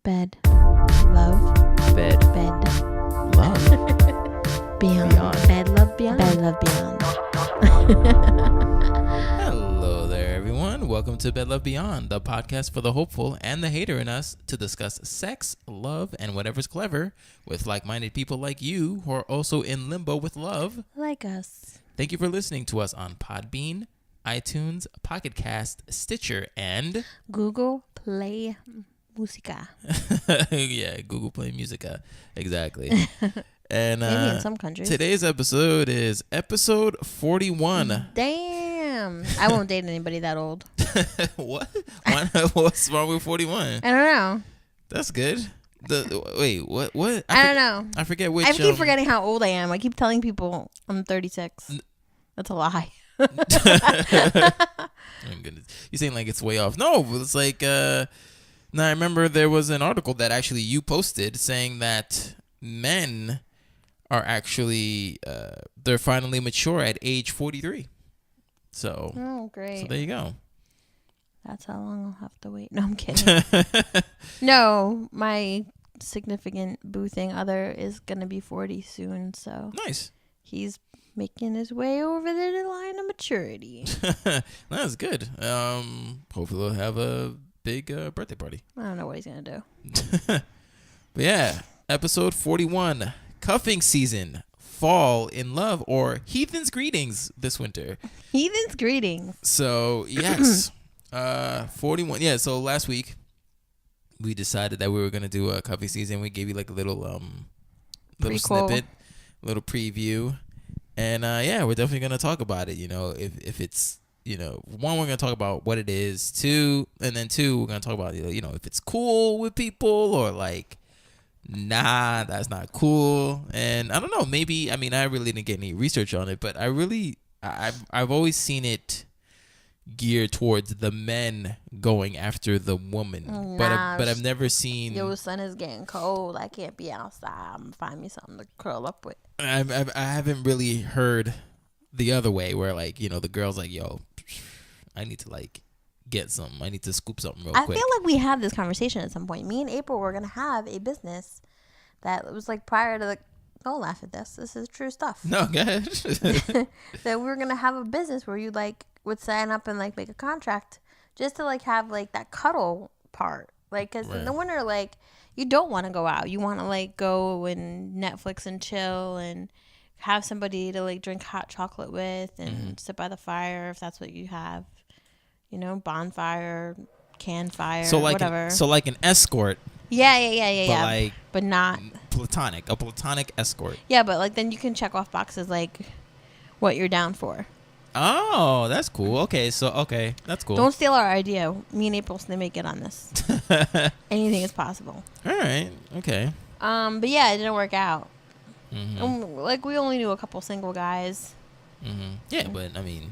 Bed. Love. Bed. Bed. Love. Beyond. Beyond. Bed, love, beyond. Bed, love, beyond. Hello there, everyone. Welcome to Bed Love Beyond, the podcast for the hopeful and the hater in us to discuss sex, love, and whatever's clever with like-minded people like you who are also in limbo with love. Like us. Thank you for listening to us on Podbean, iTunes, Pocket Cast, Stitcher, and Google Play Musica. yeah, Google Play Musica. Exactly. And Maybe in some countries. Today's episode is episode 41. Damn. I won't date anybody that old. What? Why not? What's wrong with 41? I don't know. That's good. Wait, what? I don't know. I forget which. I keep forgetting how old I am. I keep telling people I'm 36. That's a lie. Oh my goodness. You're saying like it's way off. No, it's like now I remember there was an article that actually you posted saying that men are actually they're finally mature at age 43. So Oh, great. So there you go. That's how long I'll have to wait. No, I'm kidding. No, my significant boo-thing other is going to be 40 soon, so Nice. he's making his way over the line of maturity. That's good. Hopefully we'll have a big birthday party. I don't know what he's going to do. But yeah, episode 41, cuffing season, fall in love, or Heathen's greetings this winter. Heathen's greetings. So yes, 41. Yeah. So last week we decided that we were gonna do a cuffing season. We gave you like a little little Prequel. snippet, little preview, and yeah, we're definitely gonna talk about it. You know, if it's, you know, one, we're gonna talk about what it is. Two, and then two, we're gonna talk about, you know, if it's cool with people or like, nah, that's not cool. And I don't know, maybe, I mean, I really didn't get any research on it, but I've always seen it geared towards the men going after the woman. Nah, but I've never seen. Yo, sun is getting cold. I can't be outside. I'm going to find me something to curl up with. I haven't really heard the other way where, like, you know, the girl's like, yo, I need to like get something. I need to scoop something real quick. I feel like we had this conversation at some point. Me and April were going to have a business that was like prior to the, don't laugh at this. This is true stuff. No, go ahead. That we were going to have a business where you like would sign up and like make a contract just to like have like that cuddle part. Like, because in the winter, like, you don't want to go out. You want to like go and Netflix and chill and have somebody to like drink hot chocolate with and sit by the fire if that's what you have. You know, bonfire, campfire, So like whatever. so like an escort. Yeah. Like but not. a platonic escort. Yeah, but like then you can check off boxes like what you're down for. Oh, that's cool. Okay, that's cool. Don't steal our idea. Me and April may get on this. Anything is possible. All right. Okay. But yeah, it didn't work out. Mm-hmm. Like we only knew a couple single guys. Mm-hmm. Yeah, but I mean,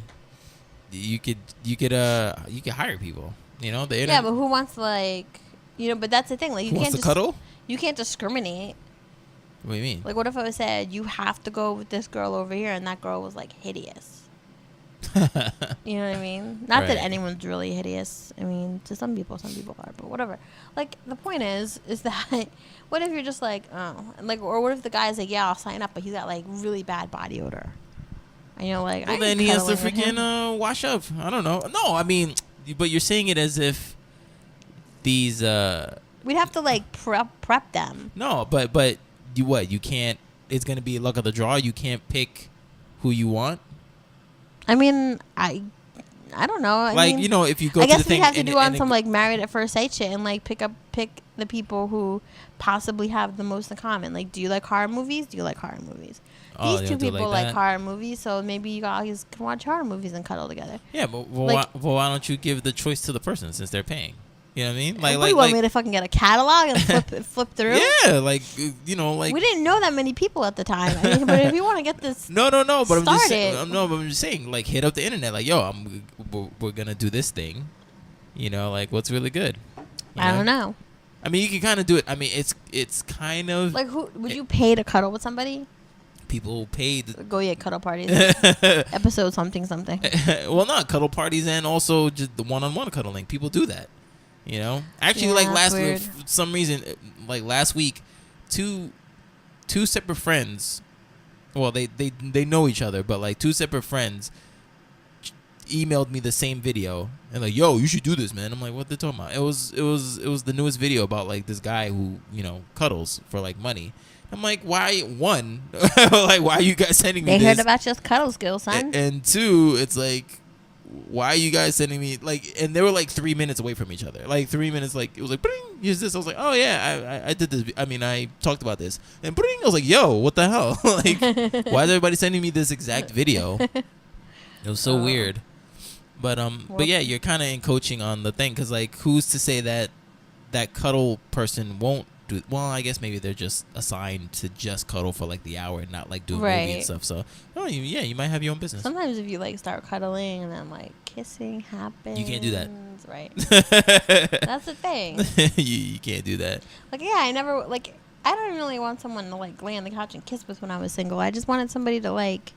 you could hire people. You know, the Yeah, but who wants to like, you know? But that's the thing. Like you who can't wants to cuddle? You can't discriminate. What do you mean? Like, what if I said you have to go with this girl over here, and that girl was like hideous? You know what I mean? Not that anyone's really hideous. I mean, to some people are, but whatever. Like, the point is that what if you're just like, oh, like, or what if the guy's like, yeah, I'll sign up, but he's got like really bad body odor, and you're like, well, then he has to freaking wash up. I don't know. No, I mean, but you're saying it as if these. We'd have to like prep them. No, but you can't. It's gonna be luck of the draw. You can't pick who you want. I mean, I don't know. I like, mean, you know, if you go I to the guess thing. we'd have to do on some like Married at First Sight shit and like pick the people who possibly have the most in common. Like, do you like horror movies? Do you like horror movies? Oh, These two people like horror movies, so maybe you guys can watch horror movies and cuddle together. Yeah, but why don't you give the choice to the person since they're paying? You know what I mean? Like, you want me to fucking get a catalog and flip through? Yeah, like, you know, like, we didn't know that many people at the time. I mean, but if you want to get this, no, but started, I'm just saying, like, hit up the internet, like, yo, we're gonna do this thing, you know, like, what's really good? I don't know. I mean, you can kind of do it. I mean, it's kind of like, who would you pay to cuddle with somebody? People paid. Go cuddle parties. Episode something. Well, not cuddle parties and also just the one-on-one cuddling. People do that. You know, actually, Yeah, like that's weird. for some reason, like last week, two separate friends. Well, they know each other, but like two separate friends emailed me the same video and like, yo, you should do this, man. I'm like, what they talking about? It was the newest video about like this guy who, you know, cuddles for like money. I'm like, why? One, like, why are you guys sending me They this? heard about your cuddle skills, son. And two, it's like, why are you guys sending me like? And they were like 3 minutes away from each other. Like 3 minutes, like it was like, bring, use this. I was like, oh yeah, I did this. I mean, I talked about this. And bring, I was like, yo, what the hell? Like, why is everybody sending me this exact video? It was so weird. But yeah, you're kind of coaching on the thing because like, who's to say that that cuddle person won't do? Well, I guess maybe they're just assigned to just cuddle for like the hour and not like do a movie and stuff. So, oh yeah, you might have your own business. Sometimes if you like start cuddling and then like kissing happens, you can't do that. Right. That's the thing. you can't do that. Like, yeah, I never like. I don't really want someone to like lay on the couch and kiss with when I was single. I just wanted somebody to like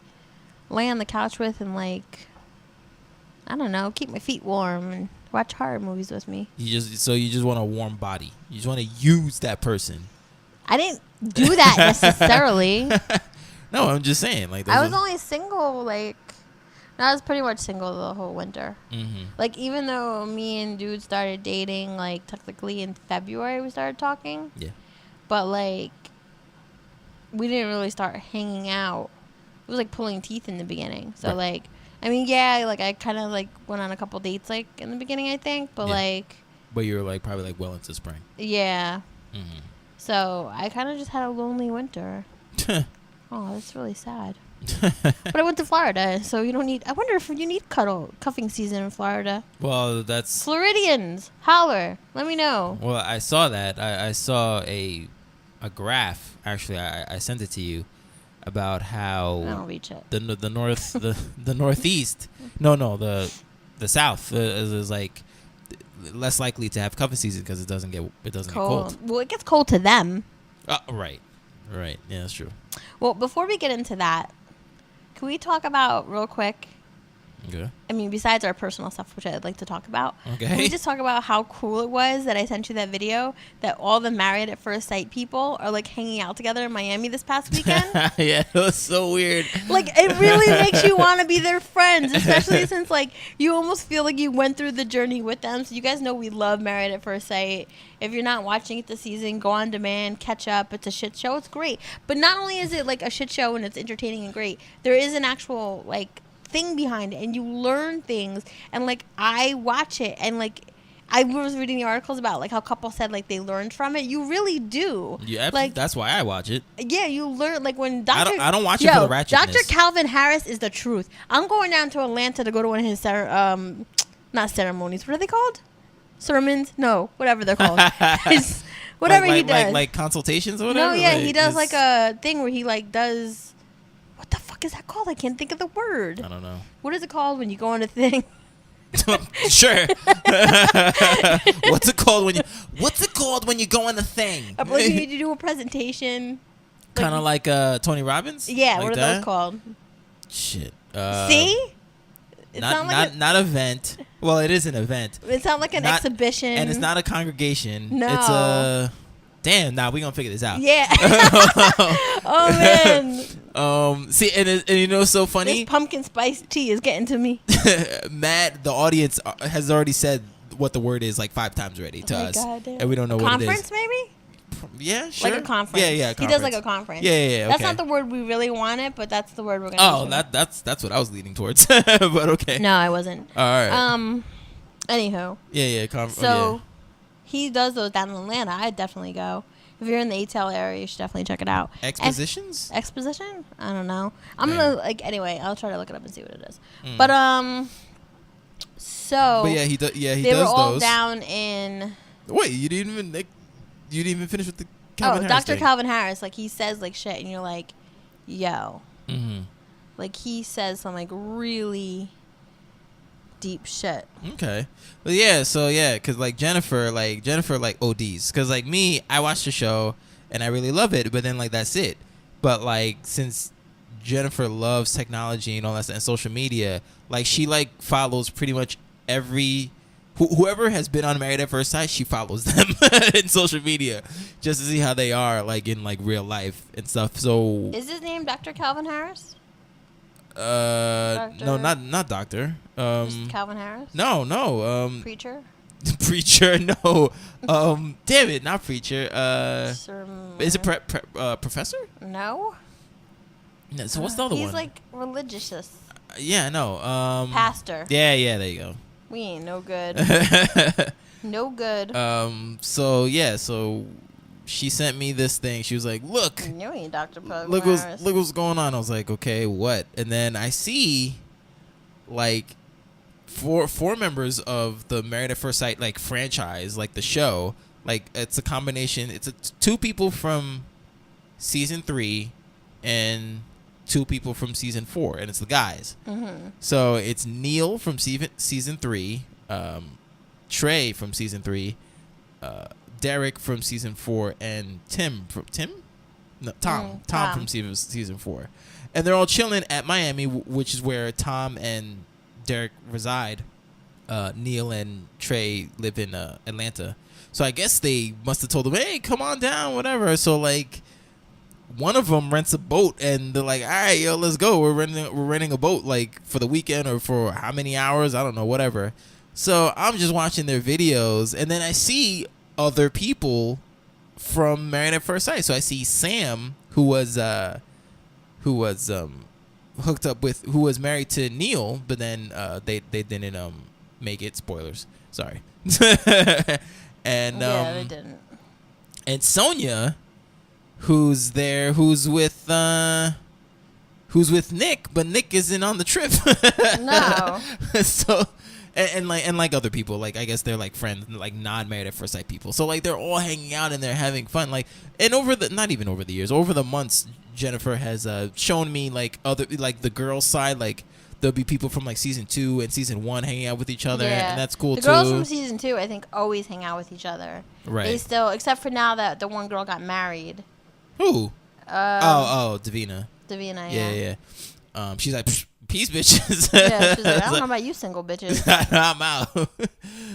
lay on the couch with and like, I don't know, keep my feet warm and watch horror movies with me. You just want a warm body. You just want to use that person. I didn't do that necessarily. No, I'm just saying. Like, I was only single like. I was pretty much single the whole winter. Mm-hmm. Like, even though me and dude started dating, like, technically in February we started talking. Yeah. But, like, we didn't really start hanging out. It was, like, pulling teeth in the beginning. So, right. Like, I mean, yeah, like, I kind of, like, went on a couple dates, like, in the beginning, I think. But, like... But you were, like, probably, like, well into spring. Yeah. Mm-hmm. So, I kind of just had a lonely winter. Oh, that's really sad. But I went to Florida, so you don't need... I wonder if you need cuffing season in Florida. Well, that's... Floridians, holler. Let me know. Well, I saw that. I saw a graph. Actually, I sent it to you about how... I don't reach it. The north... the northeast... No, the south is like less likely to have cuffing season because it doesn't get cold. Well, it gets cold to them. Right. Yeah, that's true. Well, before we get into that, can we talk about real quick? Okay. I mean, besides our personal stuff, which I'd like to talk about. Okay. Can we just talk about how cool it was that I sent you that video that all the Married at First Sight people are like hanging out together in Miami this past weekend? Yeah, it was so weird. Like, it really makes you want to be their friends, especially since like you almost feel like you went through the journey with them. So you guys know we love Married at First Sight. If you're not watching it this season, go on demand, catch up. It's a shit show. It's great. But not only is it like a shit show and it's entertaining and great, there is an actual like thing behind it and you learn things. And like I watch it and like I was reading the articles about like how couples said like they learned from it. You really do. Yeah, like that's why I watch it. Yeah, you learn like when I don't watch it for the ratchetness. Dr. Calvin Harris is the truth. I'm going down to Atlanta to go to one of his not ceremonies. What are they called? Sermons? No, whatever they're called. Whatever he does. Like consultations or whatever? No, yeah, he does like a thing where he like does... What the fuck is that called? I can't think of the word. I don't know. What is it called when you go on a thing? Sure. What's it called when you go on a thing? Like when you do a presentation. Kind of like Tony Robbins? Yeah, like what are those called? Shit. See? Not event. Well, it is an event. It's not like an exhibition. And it's not a congregation. No. It's a... Damn, we're going to figure this out. Yeah. Oh, man. See, and you know what's so funny? This pumpkin spice tea is getting to me. Matt, the audience, has already said what the word is like 5 times already to us. God, and we don't know what it is. Conference, maybe? Yeah, sure. Like a conference. Yeah. He does like a conference. Yeah. Okay. That's not the word we really wanted, but that's the word we're going to use. That's what I was leaning towards. But okay. No, I wasn't. All right. Anywho. Yeah. He does those down in Atlanta. I'd definitely go. If you're in the ATL area, you should definitely check it out. Expositions? Exposition? I don't know. I'm going to, anyway, I'll try to look it up and see what it is. But, so. But yeah, he does those. They were all down in. Wait, you didn't even finish with the Calvin Harris Dr. thing. Calvin Harris, like, he says, like, shit, and you're like, yo. Mm-hmm. Like, he says some, like, really deep shit. Okay. But yeah, because like Jennifer ODs. Because like me, I watch the show and I really love it, but then like that's it. But like since Jennifer loves technology and all that stuff and social media, like she like follows pretty much every whoever has been on Married at First Sight, she follows them in social media just to see how they are like in like real life and stuff. So is his name Dr. Calvin Harris? No, not doctor. Just Calvin Harris? No. Preacher? Preacher, no. Damn it, not preacher. Is it professor? No. No, so what's the other one? He's like religious. Yeah, no. Pastor. Yeah, there you go. We ain't no good. No good. So she sent me this thing. She was like, "Look, you ain't Dr. Pug. Look what's going on." I was like, "Okay, what?" And then I see, like, four members of the Married at First Sight like franchise, like the show. Like it's a combination. It's two people from season 3 and 2 people from season 4, and it's the guys. Mm-hmm. So it's Neil from season 3, Trey from season 3, Derek from season 4, and Tom from season 4, and they're all chilling at Miami, which is where Tom and Derek reside. Neil and Trey live in Atlanta, so I guess they must have told them, "Hey, come on down, whatever." So like, one of them rents a boat, and they're like, "All right, yo, let's go. We're renting a boat like for the weekend or for how many hours? I don't know, whatever." So I'm just watching their videos, and then I see other people from Married at First Sight. So I see Sam, who was hooked up with, who was married to Neil, but then they didn't make it. Spoilers, sorry. And yeah, they didn't. And Sonia, who's with Nick, but Nick isn't on the trip. No. So. And like other people, like I guess they're like friends, like non-Married at First Sight people. So like they're all hanging out and they're having fun. Like, and over the months, Jennifer has shown me like other, like the girls' side. Like there'll be people from like season 2 and season 1 hanging out with each other, and that's cool too. The girls from season 2, I think, always hang out with each other. Right. They still, except for now that the one girl got married. Who? Davina. Davina, yeah. She's like, peace, bitches. Yeah, she's like, I don't know about you single bitches. I'm out.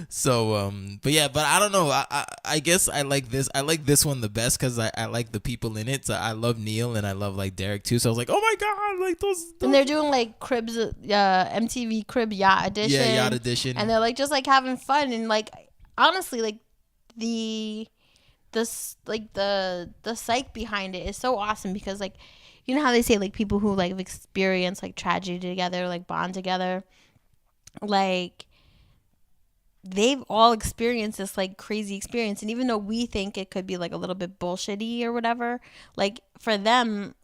So, but I don't know. I guess I like this one the best because I like the people in it. So I love Neil and I love like Derek too. So I was like, oh my god, like those. And they're doing like Cribs, MTV Crib Yacht Edition. Yeah, Yacht Edition. And they're like just like having fun and like honestly like the psych behind it is so awesome because like. You know how they say, like, people who, like, have experienced, like, tragedy together, like, bond together? Like, they've all experienced this, like, crazy experience. And even though we think it could be, like, a little bit bullshitty or whatever, like, for them,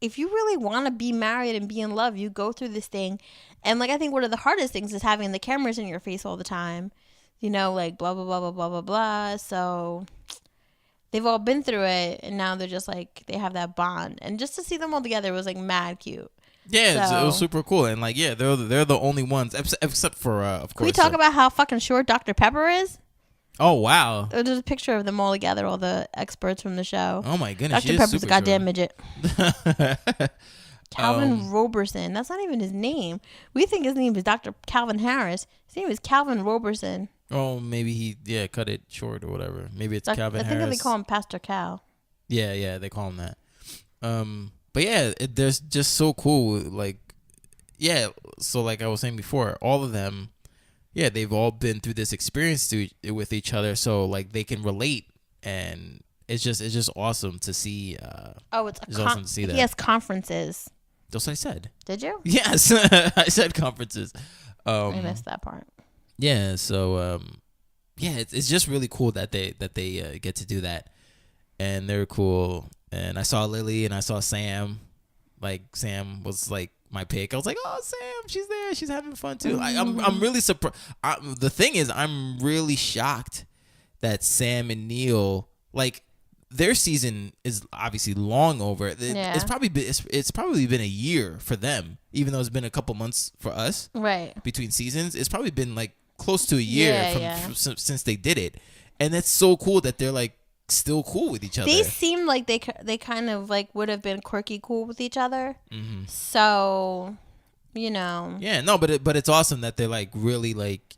if you really want to be married and be in love, you go through this thing. And, like, I think one of the hardest things is having the cameras in your face all the time. You know, like, blah, blah, blah, blah, blah, blah, blah. So... they've all been through it, and now they're just like they have that bond, and just to see them all together was like mad cute. Yeah, so, it was super cool, and like they're the only ones except for of course. Can we talk about how fucking short Dr. Pepper is? Oh wow! There's a picture of them all together, all the experts from the show. Oh my goodness, Dr. Pepper's a goddamn midget. Calvin Roberson. That's not even his name. We think his name is Dr. Calvin Harris. His name is Calvin Roberson. Oh, maybe he cut it short or whatever. Maybe it's Calvin Harris. I think they call him Pastor Cal. Yeah, they call him that. But yeah, they're just so cool. Like, yeah. So like I was saying before, all of them, yeah, they've all been through this experience with each other, so like they can relate, and it's just awesome to see. It's awesome to see that. He has conferences. That's what I said. Did you? Yes, I said conferences. I missed that part. Yeah, so it's just really cool that they get to do that, and they're cool. And I saw Lily and I saw Sam. Like Sam was like my pick. I was like, oh, Sam, she's there. She's having fun too. I'm really surprised. The thing is, I'm really shocked that Sam and Neil, like, their season is obviously long over. It's probably been a year for them, even though it's been a couple months for us. Right. Between seasons, it's probably been like close to a year since they did it, and it's so cool that they're like still cool with each other. They seem like they kind of like would have been quirky cool with each other. Mm-hmm. So, you know. Yeah, no, but it's awesome that they're like really like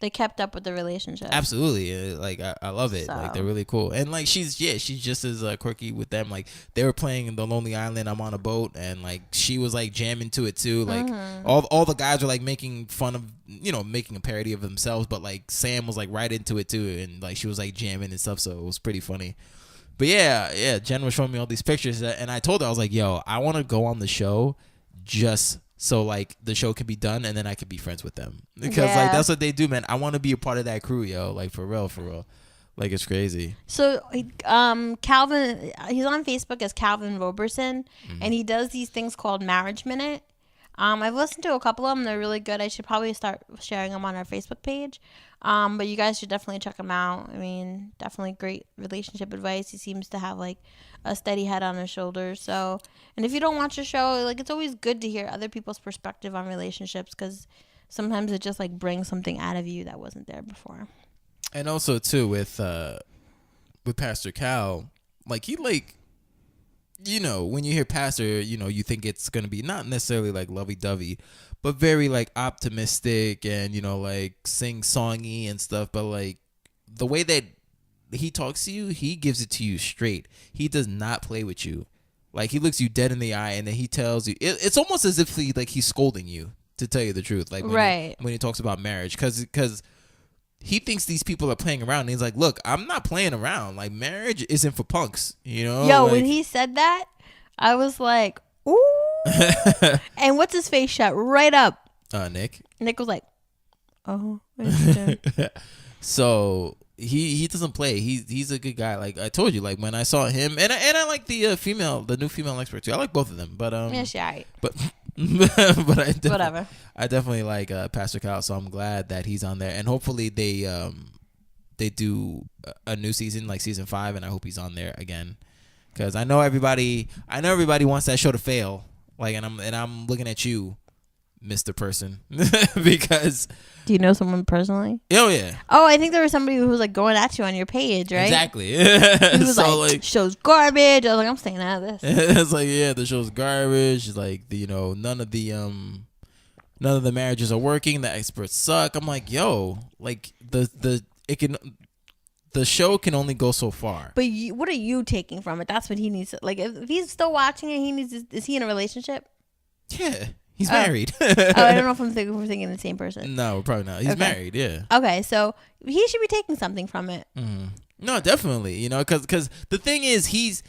they kept up with the relationship. Absolutely. Like I love it. Like they're really cool. And like she's just as quirky with them. Like they were playing The Lonely Island, I'm on a boat, and like she was like jamming to it too. Like all the guys were like making fun of, making a parody of themselves, but like Sam was like right into it too, and like she was like jamming and stuff, so it was pretty funny. But yeah, Jen was showing me all these pictures, and I told her, I was like, yo, I want to go on the show just so like the show can be done and then I can be friends with them, because like that's what they do, man. I want to be a part of that crew, yo. Like for real, like it's crazy. So Calvin, he's on Facebook as Calvin Roberson, and he does these things called Marriage Minute. I've listened to a couple of them. They're really good. I should probably start sharing them on our Facebook page. But you guys should definitely check him out. I mean, definitely great relationship advice. He seems to have like a steady head on his shoulders. So, and if you don't watch the show, like it's always good to hear other people's perspective on relationships, because sometimes it just like brings something out of you that wasn't there before. And also too with Pastor Cal, like he like, when you hear pastor, you think it's gonna be not necessarily like lovey-dovey, but very like optimistic and like sing-songy and stuff. But like the way that he talks to you, he gives it to you straight. He does not play with you. Like he looks you dead in the eye, and then he tells you. It's almost as if he's scolding you, to tell you the truth. Like when he talks about marriage, because he thinks these people are playing around. And he's like, look, I'm not playing around. Like marriage isn't for punks, Yo, like, when he said that, I was like, ooh. And what's his face shut right up? Nick. Nick was like, oh. So he doesn't play. He's a good guy. Like I told you, like when I saw him, and I like the new female expert too. I like both of them, but yeah, she alright. But whatever. I definitely like Pastor Kyle, so I'm glad that he's on there, and hopefully they do a new season, like season 5, and I hope he's on there again, because I know everybody wants that show to fail. Like, and I'm looking at you, Mr. Person, because. Do you know someone personally? Oh yeah. Oh, I think there was somebody who was like going at you on your page, right? Exactly. He was so, like, show's garbage. I was like, I'm staying out of this. It's like, yeah, the show's garbage. It's like none of the marriages are working. The experts suck. I'm like, yo, like the show can only go so far. But what are you taking from it? That's what he needs to, like, if he's still watching it, is he in a relationship? Yeah. He's married. I don't know if we're thinking the same person. No, probably not. He's married, yeah. Okay, so he should be taking something from it. Mm-hmm. No, definitely. Because the thing is, he's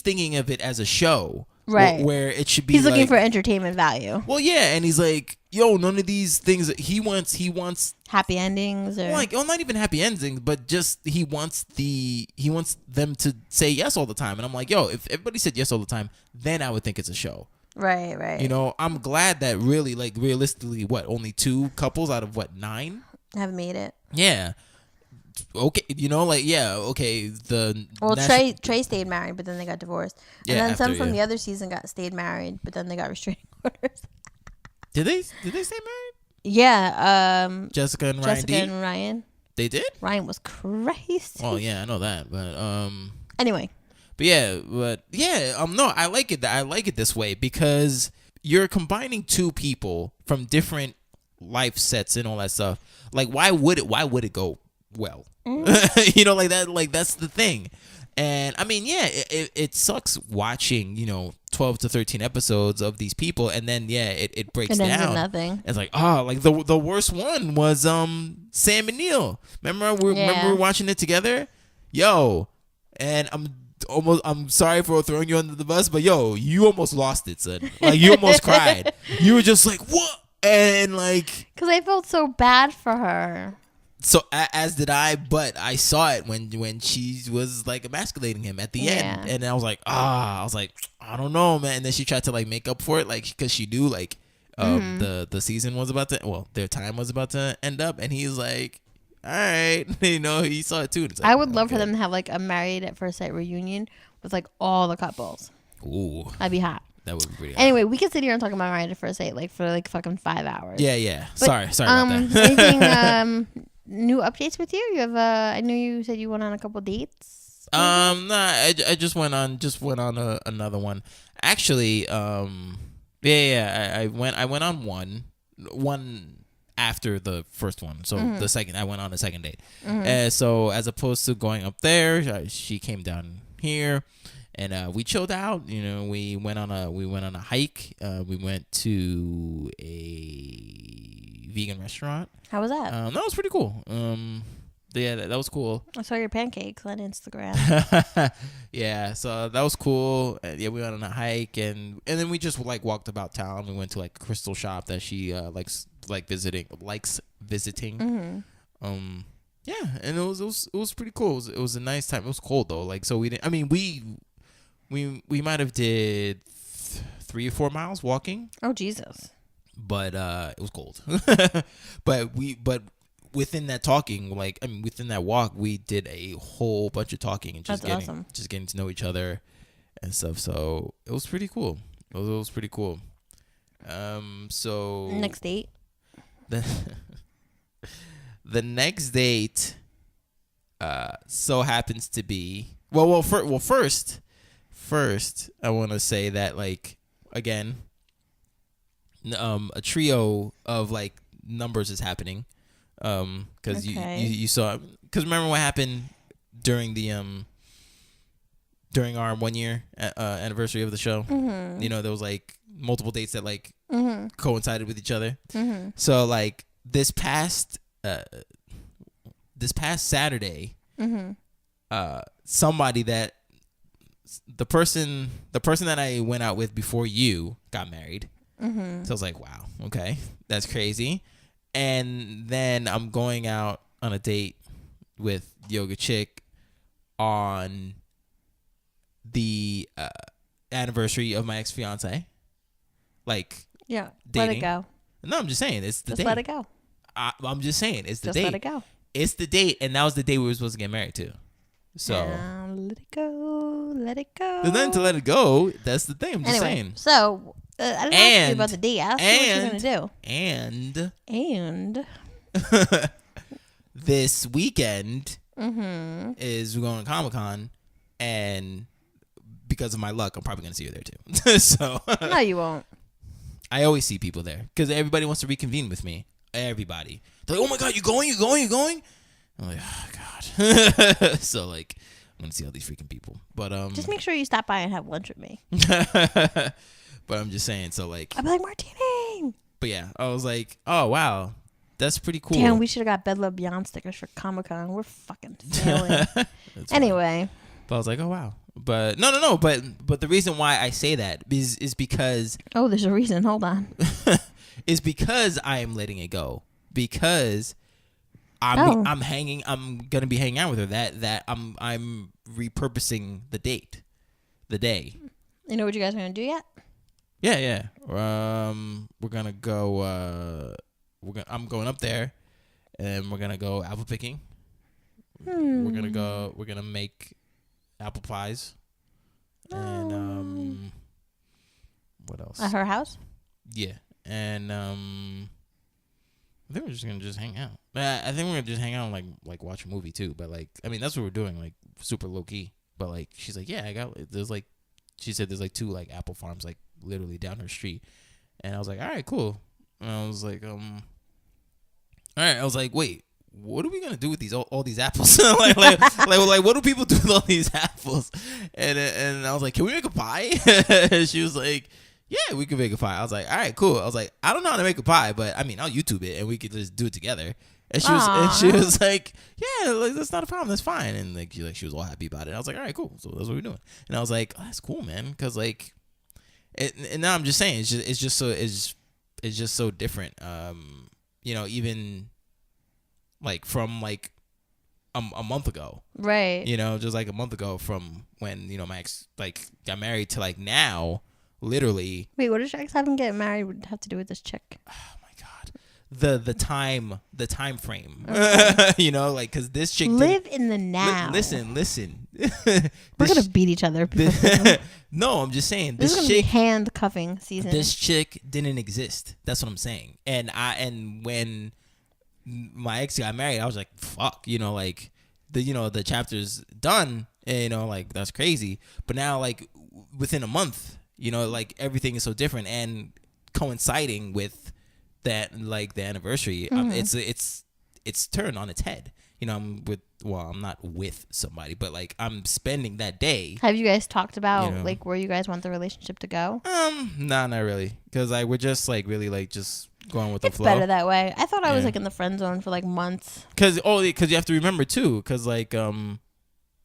thinking of it as a show. Right. Where it should be. He's looking for entertainment value. Well, yeah, and he's like, yo, none of these things. He wants happy endings, or not even happy endings, but just he wants them to say yes all the time. And I'm like, yo, if everybody said yes all the time, then I would think it's a show. Right. I'm glad that really, like, realistically, only 2 couples out of 9 have made it. Yeah. Okay, okay. Trey stayed married, but then they got divorced. And then some from the other season stayed married, but then they got restraining orders. Did they stay married? Yeah. Jessica and Ryan. They did? Ryan was crazy. Oh yeah, I know that, but anyway. No, I like it. I like it this way because you're combining 2 people from different life sets and all that stuff. Like, why would it go well? Like that. Like that's the thing. And I mean, yeah, it sucks watching 12 to 13 episodes of these people, and then it breaks down. Ends in nothing. It's like, like the worst one was Sam and Neil. Remember we were watching it together, yo, and I'm sorry for throwing you under the bus, but yo, you almost lost it, son. Like you almost cried. You were just like, what? And like, because I felt so bad for her. So as did I, but I saw it when she was like emasculating him at the end, and I was like, I don't know, man. And then she tried to like make up for it, like because she knew like the season was about to, their time was about to end up, and he's like, all right, he saw it too. Like, I would love for them to have like a Married at First Sight reunion with like all the couples. Ooh, that'd be hot. That would be pretty hot. Anyway, we can sit here and talk about Married at First Sight like for like fucking 5 hours. Yeah. But, sorry about that. Anything new updates with you? You have I know you said you went on a couple dates. I just went on another one. Actually, I went on one after the first one. So the second, I went on the second date. And so as opposed to going up there, she came down here, and we chilled out. You know, we went on a hike. We went to a vegan restaurant. How was that? That was pretty cool. Yeah, that was cool. I saw your pancakes on Instagram. Yeah, so that was cool. Yeah, we went on a hike, and then we just like walked about town. We went to like a crystal shop that she likes visiting. Yeah, and it was pretty cool. It was a nice time. It was cold though. Like, so we didn't. I mean, we might have did 3 or 4 miles walking. Oh Jesus! But it was cold. but within that talking, within that walk, we did a whole bunch of talking and just getting to know each other and stuff. So it was pretty cool. It was pretty cool. So next date. The next date, so happens to be first, I want to say that like again, a trio of like numbers is happening. Because you saw, because remember what happened during the during our 1 year anniversary of the show. You know, there was like multiple dates that like coincided with each other. So like this past Saturday, somebody that the person that I went out with before you got married. So I was like, wow, okay, that's crazy. And then I'm going out on a date with Yoga Chick on the anniversary of my ex-fiance. Like, yeah, dating. let it go. No, I'm just saying it's the date. Just let it go. I'm just saying it's the just date. Let it go. It's the date, and that was the day we were supposed to get married to. So let it go. Let it go. There's nothing to let it go. That's the thing. I'm just saying. So I didn't ask you about the date. I asked you what you're gonna do. And this weekend is we're going to Comic-Con, and because of my luck, I'm probably gonna see you there too. So no, you won't. I always see people there because everybody wants to reconvene with me. Everybody, they're like, "Oh my god, you going? I'm like, oh god. So like, I'm gonna see all these freaking people. But just make sure you stop by and have lunch with me. But I'm just saying. So like, I'll be like, Martini. But yeah, I was like, oh wow, that's pretty cool. Damn, we should have got Bed Love Beyond stickers for Comic-Con. We're fucking failing. Anyway. But I was like, oh wow. But no. But the reason why I say that is because there's a reason. Hold on. is because I am letting it go, because I'm gonna be hanging out with her. That I'm repurposing the day. You know what you guys are gonna do yet? Yeah. We're gonna go. I'm going up there, and we're gonna go apple picking. We're gonna make apple pies, and what else? At her house? Yeah, and I think we're just gonna hang out. I think we're gonna just hang out and like watch a movie too. But like, I mean, that's what we're doing, like super low key. But like, she's like, yeah, she said there's like 2 like apple farms like literally down her street, and I was like, all right, cool. And I was like, all right. I was like, wait, what are we gonna do with these all these apples? like what do people do with all these apples? And I was like, can we make a pie? And she was like, yeah, we can make a pie. I was like, all right, cool. I was like, I don't know how to make a pie, but I mean, I'll YouTube it and we could just do it together. And she was like, yeah, like, that's not a problem. That's fine. And like she was all happy about it. I was like, all right, cool. So that's what we're doing. And I was like, oh, that's cool, man. Cause like, and now I'm just saying, it's just so different. You know, even like from like a month ago, right? You know, just like a month ago from when, you know, my ex like got married to like now, literally. Wait, what does your ex having getting married would have to do with this chick? Oh my god, the time frame. Okay. You know, like, because this chick live in the now. Listen. We're gonna beat each other. No, I'm just saying this is gonna be handcuffing season. This chick didn't exist. That's what I'm saying. And when my ex got married, I was like, fuck, you know, like the chapter's done, and, you know, like, that's crazy. But now, like, within a month, you know, like, everything is so different and coinciding with that like the anniversary, it's turned on its head. I'm not with somebody, but like I'm spending that day. Have you guys talked about like where you guys want the relationship to go? Nah, not really, because like we're just like really like just going with the flow. It's better that way. I thought I was like in the friend zone for like months. Because you have to remember too, because like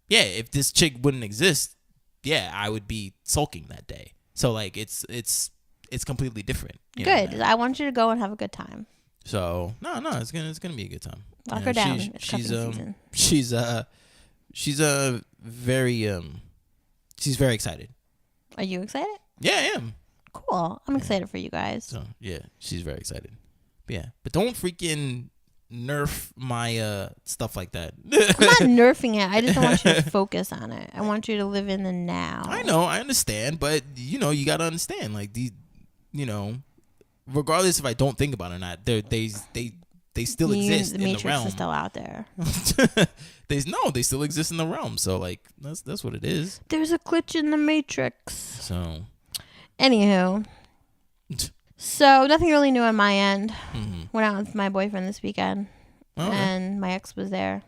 if this chick wouldn't exist, I would be sulking that day. So like it's completely different. Good. I want you to go and have a good time. So no, it's gonna be a good time. Lock her down. She's very excited. Are you excited? Yeah, I am. Cool. I'm excited for you guys. So yeah, she's very excited. But don't freaking nerf my stuff like that. I'm not nerfing it. I just don't want you to focus on it. I want you to live in the now. I know, I understand, but you gotta understand, like these, regardless if I don't think about it or not, they still exist in the realm. The Matrix is still out there. They still exist in the realm. So like that's what it is. There's a glitch in the Matrix. So, anywho, so nothing really new on my end. Went out with my boyfriend this weekend, and my ex was there.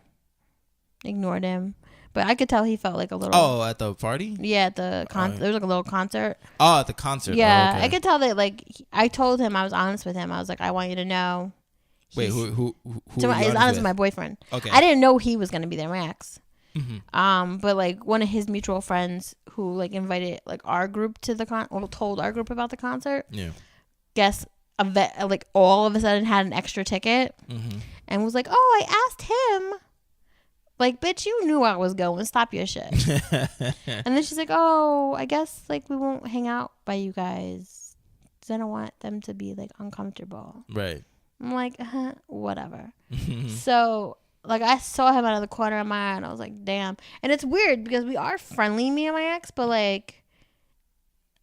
Ignored him, but I could tell he felt like a little. Oh, at the party? Yeah, at the there was like a little concert. Oh, at the concert. Yeah, okay. I could tell that. Like I told him, I was honest with him. I was like, I want you to know. Wait, who I was honest with my boyfriend. Okay. I didn't know he was gonna be there, my ex. But like one of his mutual friends who like invited like our group to the or told our group about the concert. Yeah. Guess like all of a sudden had an extra ticket and was like, oh, I asked him. Like, bitch, you knew I was going. Stop your shit. And then she's like, oh, I guess like we won't hang out by you guys. 'Cause I don't want them to be like uncomfortable. Right. I'm like, whatever. So, like, I saw him out of the corner of my eye, and I was like, damn. And it's weird because we are friendly, me and my ex, but, like,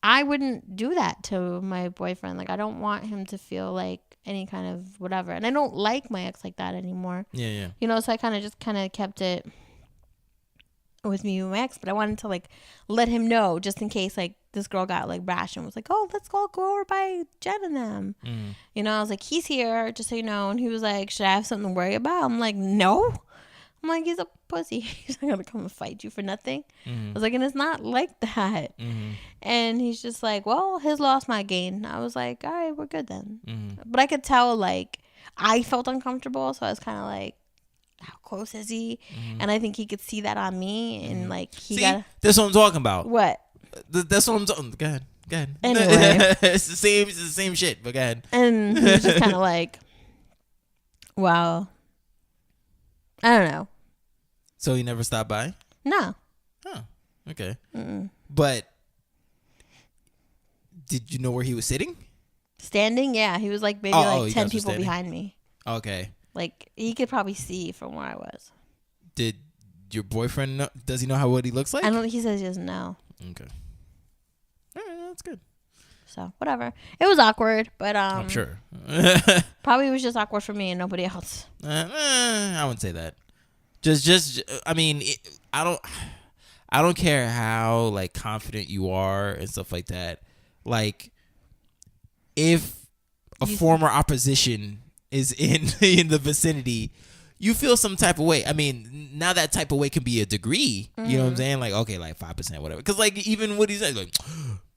I wouldn't do that to my boyfriend. Like, I don't want him to feel, like, any kind of whatever. And I don't like my ex like that anymore. Yeah. So I kind of kept it with me and my ex, but I wanted to, like, let him know just in case, like, this girl got like rash and was like, oh, let's go over by Jenn and them. I was like, he's here, just so you know. And he was like, should I have something to worry about? I'm like, no. I'm like, he's a pussy. He's not gonna come and fight you for nothing. I was like, and it's not like that. And he's just like, well, his loss, my gain. I was like, all right, we're good then. But I could tell, like, I felt uncomfortable, so I was kind of like, how close is he? And I think he could see that on me, and like that's what I'm talking about. What? That's what I'm talking. Go ahead. Anyway, it's the same shit. But go ahead. And he was just kind of like, wow. I don't know. So he never stopped by? No. Oh, okay. But did you know where he was sitting? Standing, yeah. He was like maybe 10 people behind me. Okay. Like he could probably see from where I was. Did your boyfriend know? Does he know what he looks like? I don't. He says he doesn't know. Okay. All right, that's good. So whatever. It was awkward, but I'm sure. probably was just awkward for me and nobody else. I wouldn't say that. Just. I mean, I don't care how like confident you are and stuff like that. Like, if a former opposition is in the vicinity, you feel some type of way. I mean, now that type of way can be a degree. You know what I'm saying? Like, okay, like 5%, whatever. Because like even what he said, like,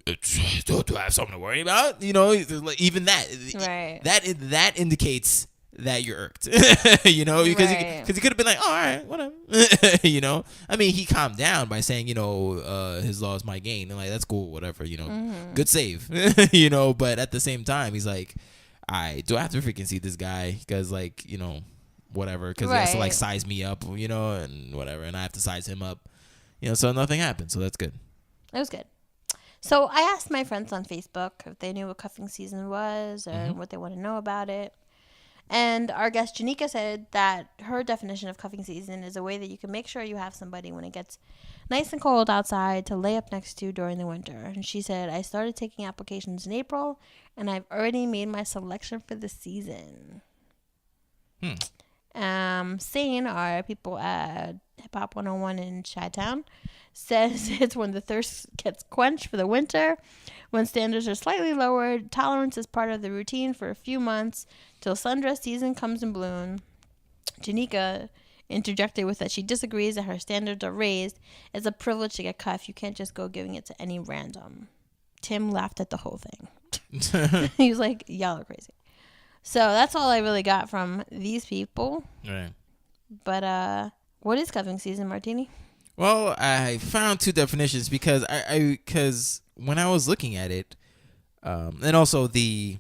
do I have something to worry about? Like even that, right? That indicates that you're irked. Because he could have been like, oh, all right, whatever. I mean, he calmed down by saying, his loss, my gain, and like that's cool, whatever. Good save. But at the same time, he's like, do I have to freaking see this guy? Because like, whatever, because he has to like size me up, and whatever, and I have to size him up, so nothing happened, so that's good. It was good. So I asked my friends on Facebook if they knew what cuffing season was or what they want to know about it, and our guest Janika said that her definition of cuffing season is a way that you can make sure you have somebody when it gets nice and cold outside to lay up next to during the winter. And she said, I started taking applications in April and I've already made my selection for the season. Saying are people at Hip Hop 101 in Chi-Town says it's when the thirst gets quenched for the winter, when standards are slightly lowered. Tolerance is part of the routine for a few months till sundress season comes in bloom. Janika interjected with that she disagrees that her standards are raised. It's a privilege to get cuffed. You can't just go giving it to any random. Tim laughed at the whole thing. He was like, y'all are crazy. So that's all I really got from these people. Right. But what is cuffing season, Martini? Well, I found two definitions because because when I was looking at it, and also if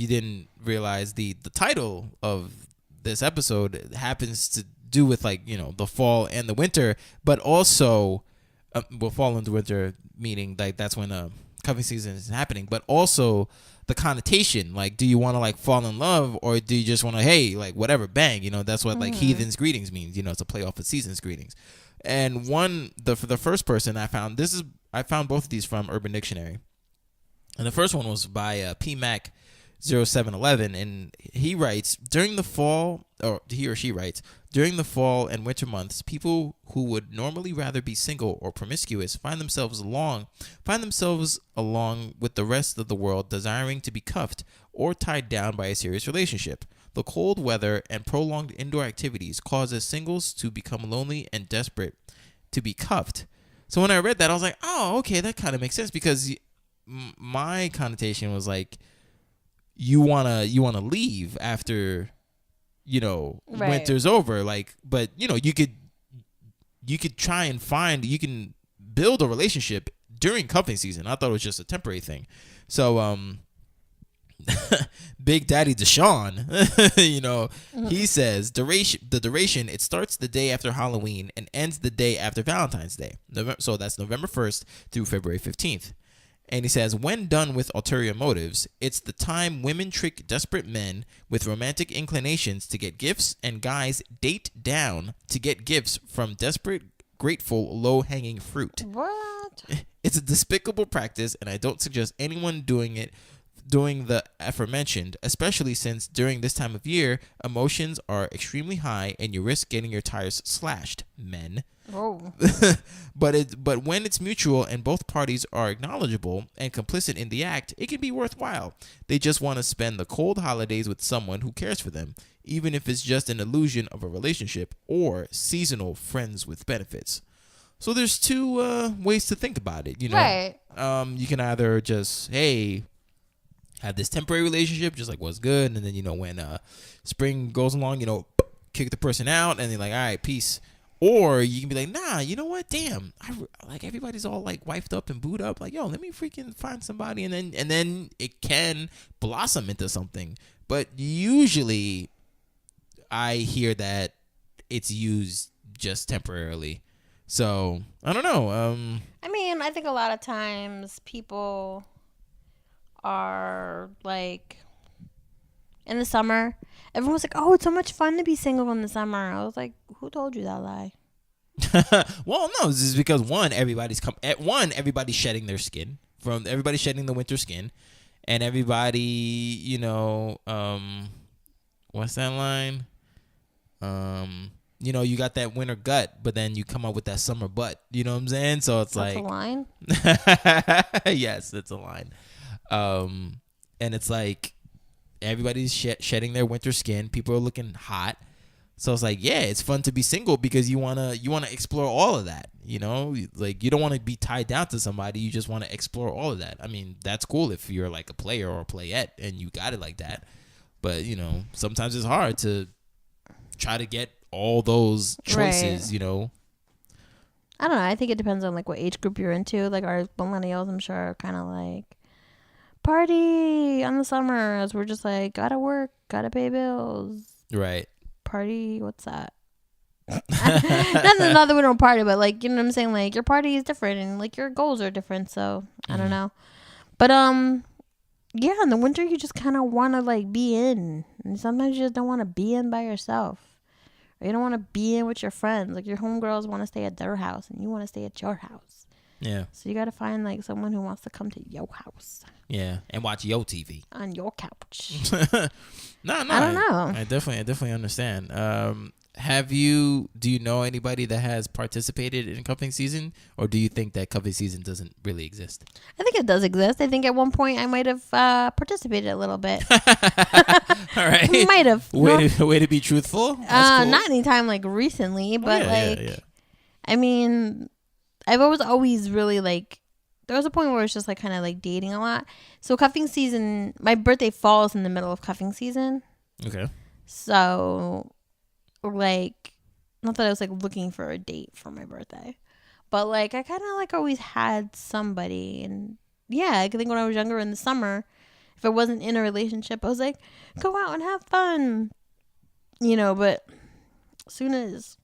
you didn't realize, the title of this episode happens to do with, like, you know, the fall and the winter, but also fall and the winter, meaning like that's when cuffing season is happening, but also the connotation, like, do you want to like fall in love, or do you just want to, hey, like whatever, bang, you know? That's what like Heathen's greetings means, you know. It's a play off of season's greetings. And for the first person I found both of these from Urban Dictionary, and the first one was by PMac 0711, and he writes, during the fall, or he or she writes, during the fall and winter months, people who would normally rather be single or promiscuous find themselves along with the rest of the world, desiring to be cuffed or tied down by a serious relationship. The cold weather and prolonged indoor activities causes singles to become lonely and desperate to be cuffed. So when I read that, I was like, oh, okay, that kind of makes sense, because my connotation was like, you wanna leave after, you know, right, winter's over, like, but you know, you could try and you can build a relationship during cuffing season. I thought it was just a temporary thing. So Big Daddy Deshaun, you know, he says the duration, it starts the day after Halloween and ends the day after Valentine's Day. So that's November 1st through February 15th. And he says, when done with ulterior motives, it's the time women trick desperate men with romantic inclinations to get gifts, and guys date down to get gifts from desperate, grateful, low-hanging fruit. What? It's a despicable practice, and I don't suggest anyone doing the aforementioned, especially since during this time of year, emotions are extremely high and you risk getting your tires slashed, men. Oh. But when it's mutual and both parties are acknowledgeable and complicit in the act, it can be worthwhile. They just want to spend the cold holidays with someone who cares for them, even if it's just an illusion of a relationship or seasonal friends with benefits. So there's two ways to think about it, you know. Right. You can either just, hey, have this temporary relationship, just like what's good, and then, you know, when spring goes along, you know, kick the person out, and they're like, all right, peace. Or you can be like, nah, you know what? Damn, like everybody's all like wifed up and booed up. Like, yo, let me freaking find somebody, and then it can blossom into something. But usually, I hear that it's used just temporarily. So I don't know. I mean, I think a lot of times people are like, in the summer, everyone's like, oh, it's so much fun to be single in the summer. I was like, who told you that lie? Well, no, this is because everybody's shedding their skin, from everybody shedding the winter skin, and everybody, you know, what's that line? You know, you got that winter gut, but then you come up with that summer butt. You know what I'm saying? So it's That's like a line. Yes, it's a line. And it's like everybody's shedding their winter skin. People are looking hot. So it's like, yeah, it's fun to be single because you wanna explore all of that. You know, like you don't want to be tied down to somebody. You just want to explore all of that. I mean, that's cool if you're like a player or a playette and you got it like that. But you know, sometimes it's hard to try to get all those choices. Right. You know, I don't know. I think it depends on like what age group you're into. Like our millennials, I'm sure, are kind of like party on the summer as we're just like gotta work, gotta pay bills. Right. Party, what's that? Not that we don't party, but like, you know what I'm saying? Like your party is different and like your goals are different. So I don't know. But yeah, in the winter you just kind of want to like be in, and sometimes you just don't want to be in by yourself, or you don't want to be in with your friends. Like your homegirls want to stay at their house and you want to stay at your house. Yeah. So you got to find like someone who wants to come to your house. Yeah, and watch your TV on your couch. No, I don't know. I definitely understand. do you know anybody that has participated in cuffing season, or do you think that cuffing season doesn't really exist? I think it does exist. I think at one point I might have participated a little bit. All right. Might have. Way to be truthful. That's cool. Not anytime like recently, but yeah. I mean, I've always really like, there was a point where it's just like kind of like dating a lot. So cuffing season, my birthday falls in the middle of cuffing season. Okay. So like, not that I was like looking for a date for my birthday, but like I kind of like always had somebody. And yeah, I think when I was younger in the summer, if I wasn't in a relationship, I was like, go out and have fun, but as soon as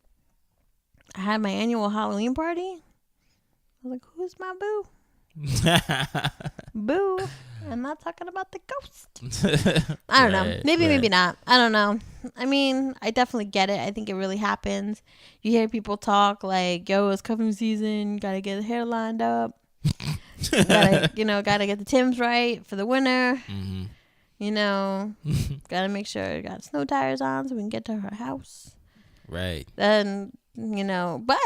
I had my annual Halloween party, I was like, who's my boo? Boo. I'm not talking about the ghost. I don't know. Maybe not. I don't know. I mean, I definitely get it. I think it really happens. You hear people talk like, yo, it's cuffing season. Gotta get the hair lined up. Gotta get the Timbs right for the winter. Mm-hmm. Gotta make sure I got snow tires on so we can get to her house. Right. Then, but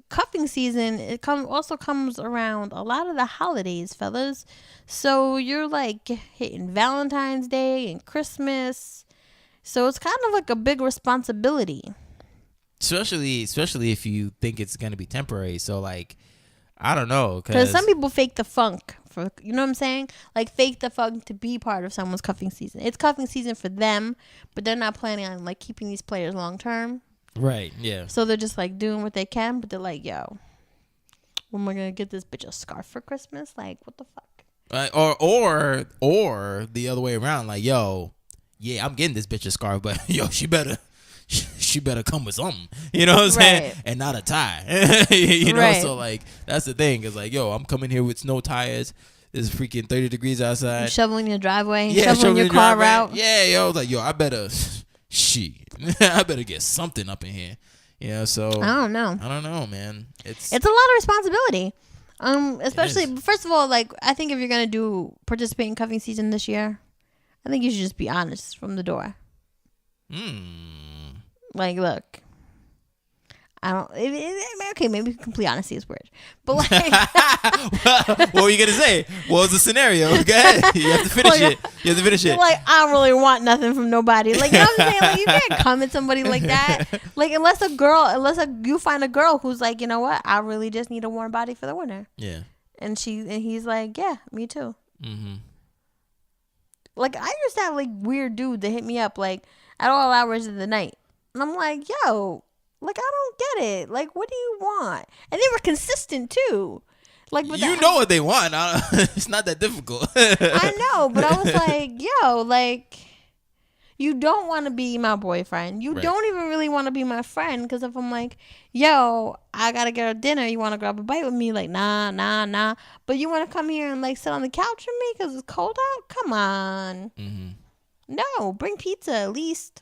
cuffing season, also comes around a lot of the holidays, fellas. So you're like hitting Valentine's Day and Christmas. So it's kind of like a big responsibility. Especially if you think it's going to be temporary. So like, I don't know. Because some people fake the funk for, you know what I'm saying? Like fake the funk to be part of someone's cuffing season. It's cuffing season for them, but they're not planning on like keeping these players long term. Right, yeah. So they're just like doing what they can, but they're like, yo, when am I gonna get this bitch a scarf for Christmas? Like, what the fuck? Or the other way around, like, yo, yeah, I'm getting this bitch a scarf, but yo, she better come with something, you know what I'm saying? And not a tie. Right. So like that's the thing, is like, yo, I'm coming here with snow tires. It's freaking 30 degrees outside. You're shoveling your driveway, shoveling your car out. Yeah, yo, I was like, yo, I better I better get something up in here. So I don't know, man. It's a lot of responsibility. Especially first of all, like I think if you're gonna participate in cuffing season this year, I think you should just be honest from the door. Like, look, I don't. Okay, maybe complete honesty is weird, but like, what were you gonna say? What was the scenario? Go ahead. You have to finish it. You have to finish it. Like, I don't really want nothing from nobody. Like, you know what I'm saying? Like, you can't come at somebody like that. Like, unless you find a girl who's like, you know what? I really just need a warm body for the winter. Yeah. And he's like, yeah, me too. Mm-hmm. Like, I used to have like weird dudes that hit me up like at all hours of the night, and I'm like, yo. Like, I don't get it. Like, what do you want? And they were consistent, too. Like, know what they want. It's not that difficult. I know, but I was like, yo, like, you don't want to be my boyfriend. You don't even really want to be my friend. Because if I'm like, yo, I got to get a dinner. You want to grab a bite with me? Like, nah. But you want to come here and, like, sit on the couch with me because it's cold out? Come on. Mm-hmm. No, bring pizza at least.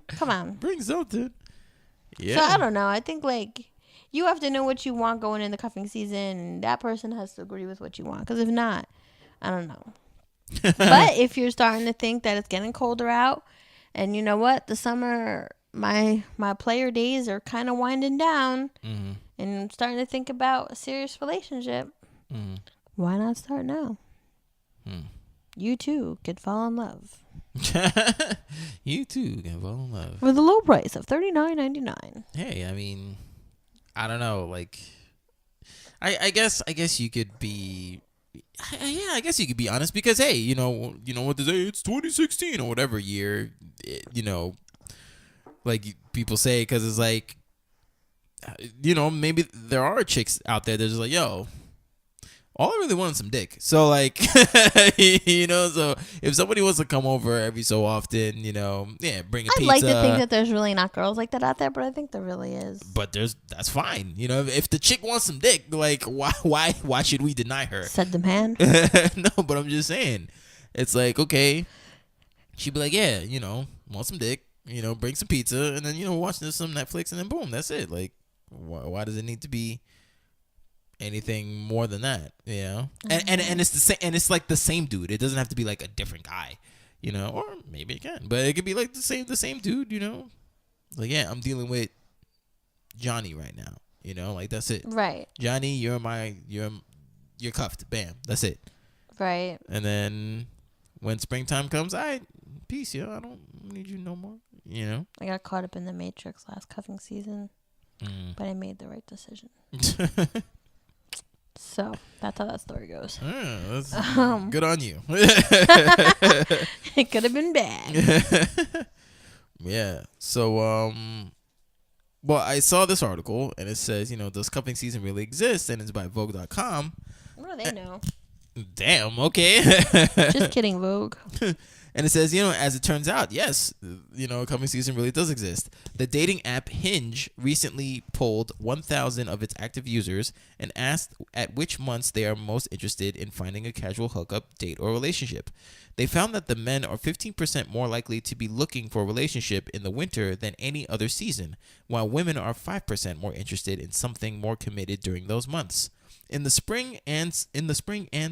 Come on. Bring something. Yeah. So I don't know. I think like you have to know what you want going into cuffing season. And that person has to agree with what you want. Because if not, I don't know. But if you're starting to think that it's getting colder out, and you know what, the summer, my player days are kind of winding down, and I'm starting to think about a serious relationship. Why not start now? You too can fall in love. You too can fall in love for the low price of $39.99. Hey, I mean, I don't know. Like, I guess you could be. Yeah, I guess you could be honest because hey, you know what they say, it's 2016 or whatever year, like people say, because it's like, maybe there are chicks out there that's just like, yo, all I really want is some dick. So like, so if somebody wants to come over every so often, bring a pizza. I'd like to think that there's really not girls like that out there, but I think there really is. But that's fine. If the chick wants some dick, like why should we deny her? Said the man. No, but I'm just saying, it's like, okay, she'd be like, yeah, want some dick, bring some pizza, and then watch some Netflix, and then boom, that's it. Like, why does it need to be anything more than that, and it's the same, and it's like the same dude. It doesn't have to be like a different guy, or maybe it can, but it could be like the same dude, Like, yeah, I'm dealing with Johnny right now. You know, like that's it. Right. Johnny, you're cuffed. Bam. That's it. Right. And then when springtime comes, peace, yo. I don't need you no more. You know. I got caught up in the Matrix last cuffing season, but I made the right decision. So that's how that story goes. That's good on you. It could have been bad. Yeah. So well, I saw this article and it says, does cuffing season really exist? And it's by Vogue.com. What do they know? Damn. Okay. Just kidding, Vogue. And it says, as it turns out, yes, cuffing season really does exist. The dating app Hinge recently polled 1,000 of its active users and asked at which months they are most interested in finding a casual hookup, date, or relationship. They found that the men are 15% more likely to be looking for a relationship in the winter than any other season, while women are 5% more interested in something more committed during those months. In the spring and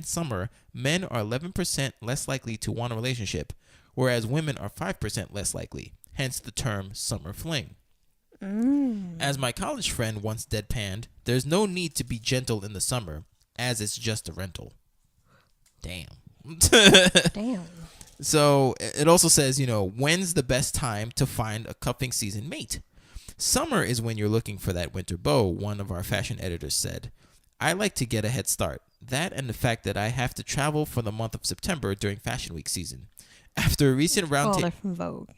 summer, men are 11% less likely to want a relationship, whereas women are 5% less likely. Hence the term summer fling. As my college friend once deadpanned, there's no need to be gentle in the summer, as it's just a rental. Damn. Damn. So it also says, when's the best time to find a cuffing season mate? Summer is when you're looking for that winter beau, one of our fashion editors said. I like to get a head start. That and the fact that I have to travel for the month of September during Fashion Week season. After a recent they're from Vogue,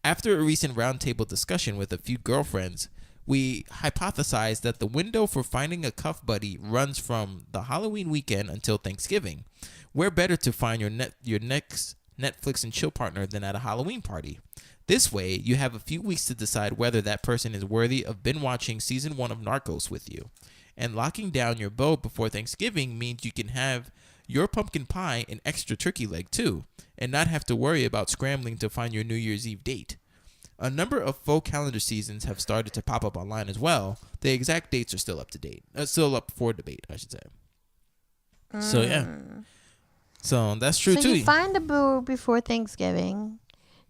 After a recent roundtable discussion with a few girlfriends, we hypothesized that the window for finding a cuff buddy runs from the Halloween weekend until Thanksgiving. Where better to find your next Netflix and chill partner than at a Halloween party? This way, you have a few weeks to decide whether that person is worthy of binge watching season 1 of Narcos with you. And locking down your beau before Thanksgiving means you can have your pumpkin pie and extra turkey leg too, and not have to worry about scrambling to find your New Year's Eve date. A number of faux calendar seasons have started to pop up online as well. The exact dates are still still up for debate, I should say. So yeah, so that's true too. So you find a boo before Thanksgiving.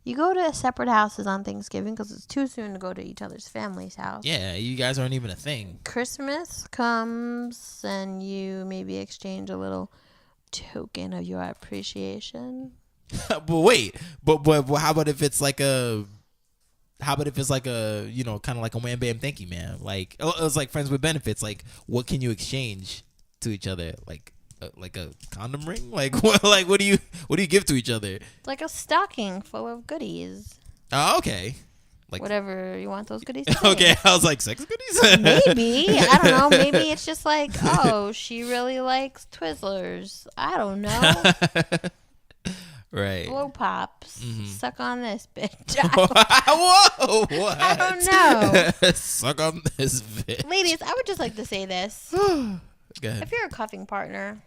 You go to separate houses on Thanksgiving because it's too soon to go to each other's family's house. Yeah, you guys aren't even a thing. Christmas comes and you maybe exchange a little token of your appreciation. But wait, but how about if it's like a, kind of like a wham bam thank you, man. Like it's like friends with benefits. Like what can you exchange to each other? Like a condom ring? Like what? Like what do you give to each other? Like a stocking full of goodies. Oh, okay. Like whatever you want those goodies to be. Okay, I was like sex goodies. Maybe, I don't know. Maybe it's just like, oh, she really likes Twizzlers. I don't know. Right. Blow pops. Suck on this bitch. Whoa! What? I don't know. Suck on this bitch. Ladies, I would just like to say this. Go ahead. If you're a cuffing partner,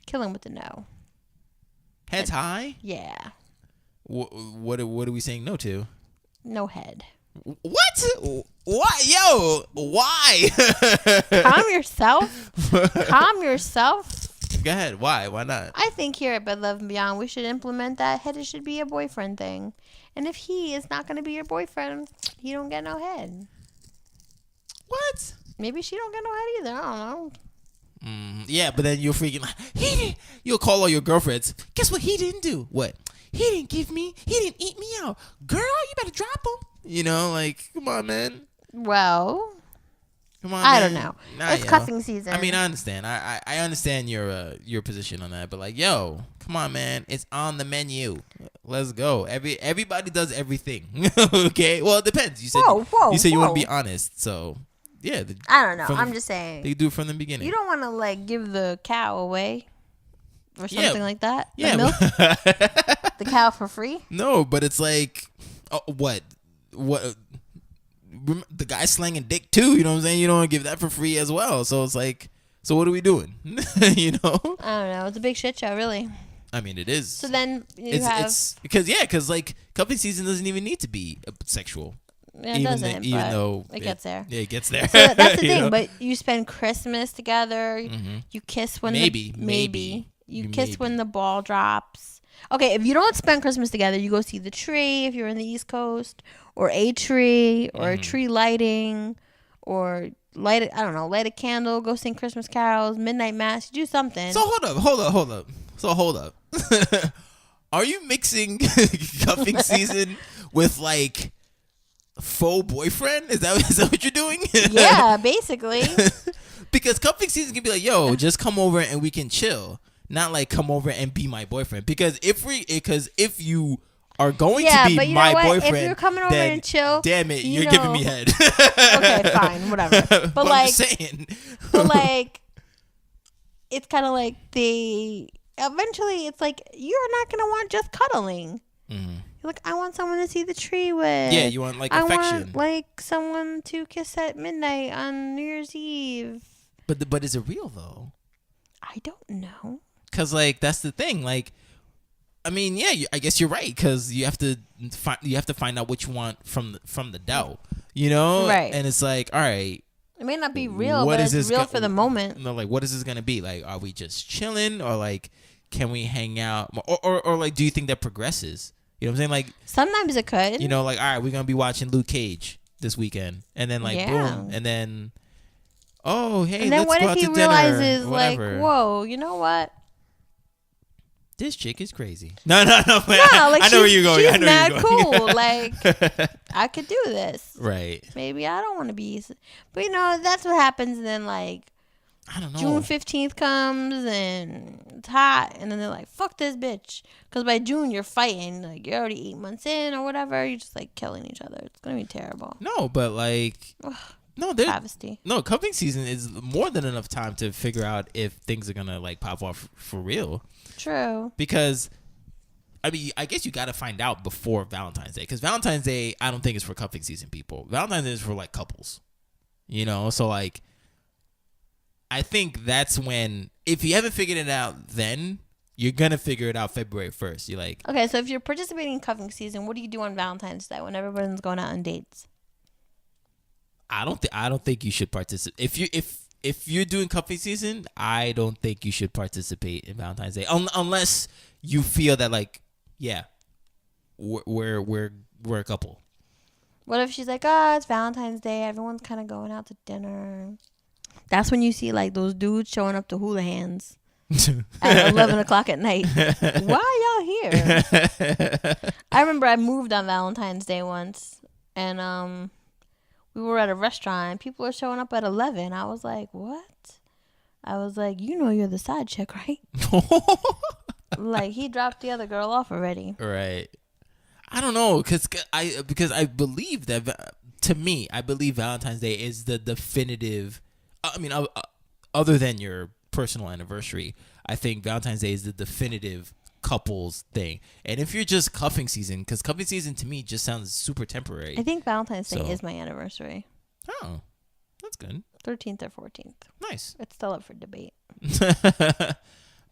kill him with the no. Heads high? Yeah. What are we saying no to? No head. What? Why? Yo, why? Calm yourself. Calm yourself. Go ahead. Why? Why not? I think here at Bed Love and Beyond, we should implement that head should be a boyfriend thing. And if he is not going to be your boyfriend, you don't get no head. What? Maybe she don't get no head either. I don't know. Yeah, but then you're freaking like, you'll call all your girlfriends. Guess what he didn't do? What? He didn't eat me out. Girl, you better drop him. You know, like, come on, man. Well, come on, I man. don't know. It's cuffing season. I mean, I understand. I understand your position on that, but like, yo, come on, man. It's on the menu. Let's go. Everybody does everything. Okay. Well, it depends. You said you want to be honest, so. Yeah, I don't know. I'm just saying. They do it from the beginning. You don't want to like give the cow away or something like that. Yeah, milk? The cow for free? No, but it's like, what? The guy's slanging dick too. You know what I'm saying? You don't want to give that for free as well. So it's like, so what are we doing? You know? I don't know. It's a big shit show, really. I mean, it is. So then it's because like cuffing season doesn't even need to be sexual. Yeah, it doesn't, even though it gets there. Yeah, it gets there. So that's the thing. Know? But you spend Christmas together. You kiss when maybe you kiss when the ball drops. Okay, if you don't spend Christmas together, you go see the tree if you're in the East Coast, or a tree, or a tree lighting, or light it. I don't know, light a candle, go sing Christmas carols, midnight mass, do something. So hold up. So hold up. Are you mixing cuffing season with like faux boyfriend? Is that what you're doing? Yeah, basically. Because cuffing season can be like, yo, just come over and we can chill. Not like come over and be my boyfriend. Because if you are going to be but you my know what? boyfriend, If you're coming over and chill, damn it, you're giving me head. Okay, fine, whatever. But like, I'm just saying. But like, it's kind of like eventually it's like you're not gonna want just cuddling. Mm-hmm. You're like, I want someone to see the tree with. Yeah, you want like affection. I want like someone to kiss at midnight on New Year's Eve. But is it real though? I don't know. Cause like that's the thing. Like, I mean, yeah, I guess you're right. Cause you have to find out what you want from the doubt. You know, right? And it's like, all right. It may not be real, but it's real for the moment. No, like, what is this gonna be? Like, are we just chilling, or like, can we hang out, or like, do you think that progresses? You know what I'm saying? Like, sometimes it could. You know, like, all right, we're gonna be watching Luke Cage this weekend, and then like, boom, and then, oh, hey, and then let's what go if out he to realizes, dinner, like, whoa, you know what? This chick is crazy. No. Like I know where you're going. She's I know mad where you're going. cool. Like, I could do this. Right. Maybe I don't want to be. But, you know, that's what happens. And then, like, I don't know. June 15th comes and it's hot. And then they're like, fuck this bitch. Because by June, you're fighting. Like, you're already 8 months in or whatever. You're just, like, killing each other. It's going to be terrible. No, but, like... No, travesty. No, cuffing season is more than enough time to figure out if things are gonna like pop off for real. True. Because, I mean, I guess you got to find out before Valentine's Day. Because Valentine's Day, I don't think is for cuffing season people. Valentine's Day is for like couples. You know, so like, I think that's when, if you haven't figured it out, then you're gonna figure it out February 1st. You're like, okay, so if you're participating in cuffing season, what do you do on Valentine's Day when everyone's going out on dates? I don't think you should participate. If you're doing cuffing season, I don't think you should participate in Valentine's Day unless you feel that like, yeah, we're a couple. What if she's like, oh, it's Valentine's Day, everyone's kind of going out to dinner. That's when you see like those dudes showing up to hula hands at 11 o'clock at night. Why y'all here? I remember I moved on Valentine's Day once, and we were at a restaurant and people were showing up at 11. I was like, what? I was like, you know you're the side chick, right? Like, he dropped the other girl off already. Right. I don't know, because I believe that, to me, I believe Valentine's Day is the definitive, I mean, other than your personal anniversary, I think Valentine's Day is the definitive couples thing. And if you're just cuffing season, because cuffing season to me just sounds super temporary. I think Valentine's Day is my anniversary. Oh, that's good. 13th or 14th. Nice. It's still up for debate.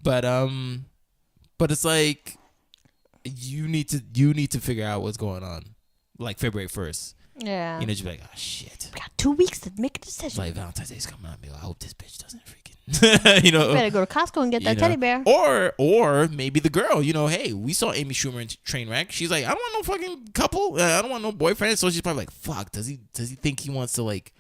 But it's like you need to figure out what's going on, like February 1st. Yeah. You know, just be like, oh shit. We got 2 weeks to make a decision. Like Valentine's Day's coming up. I hope this bitch doesn't freaking. You know, you better go to Costco and get that teddy bear. Or maybe the girl. You know, hey, we saw Amy Schumer in Trainwreck. She's like, I don't want no fucking couple. I don't want no boyfriend. So she's probably like, fuck. Does he think he wants to like,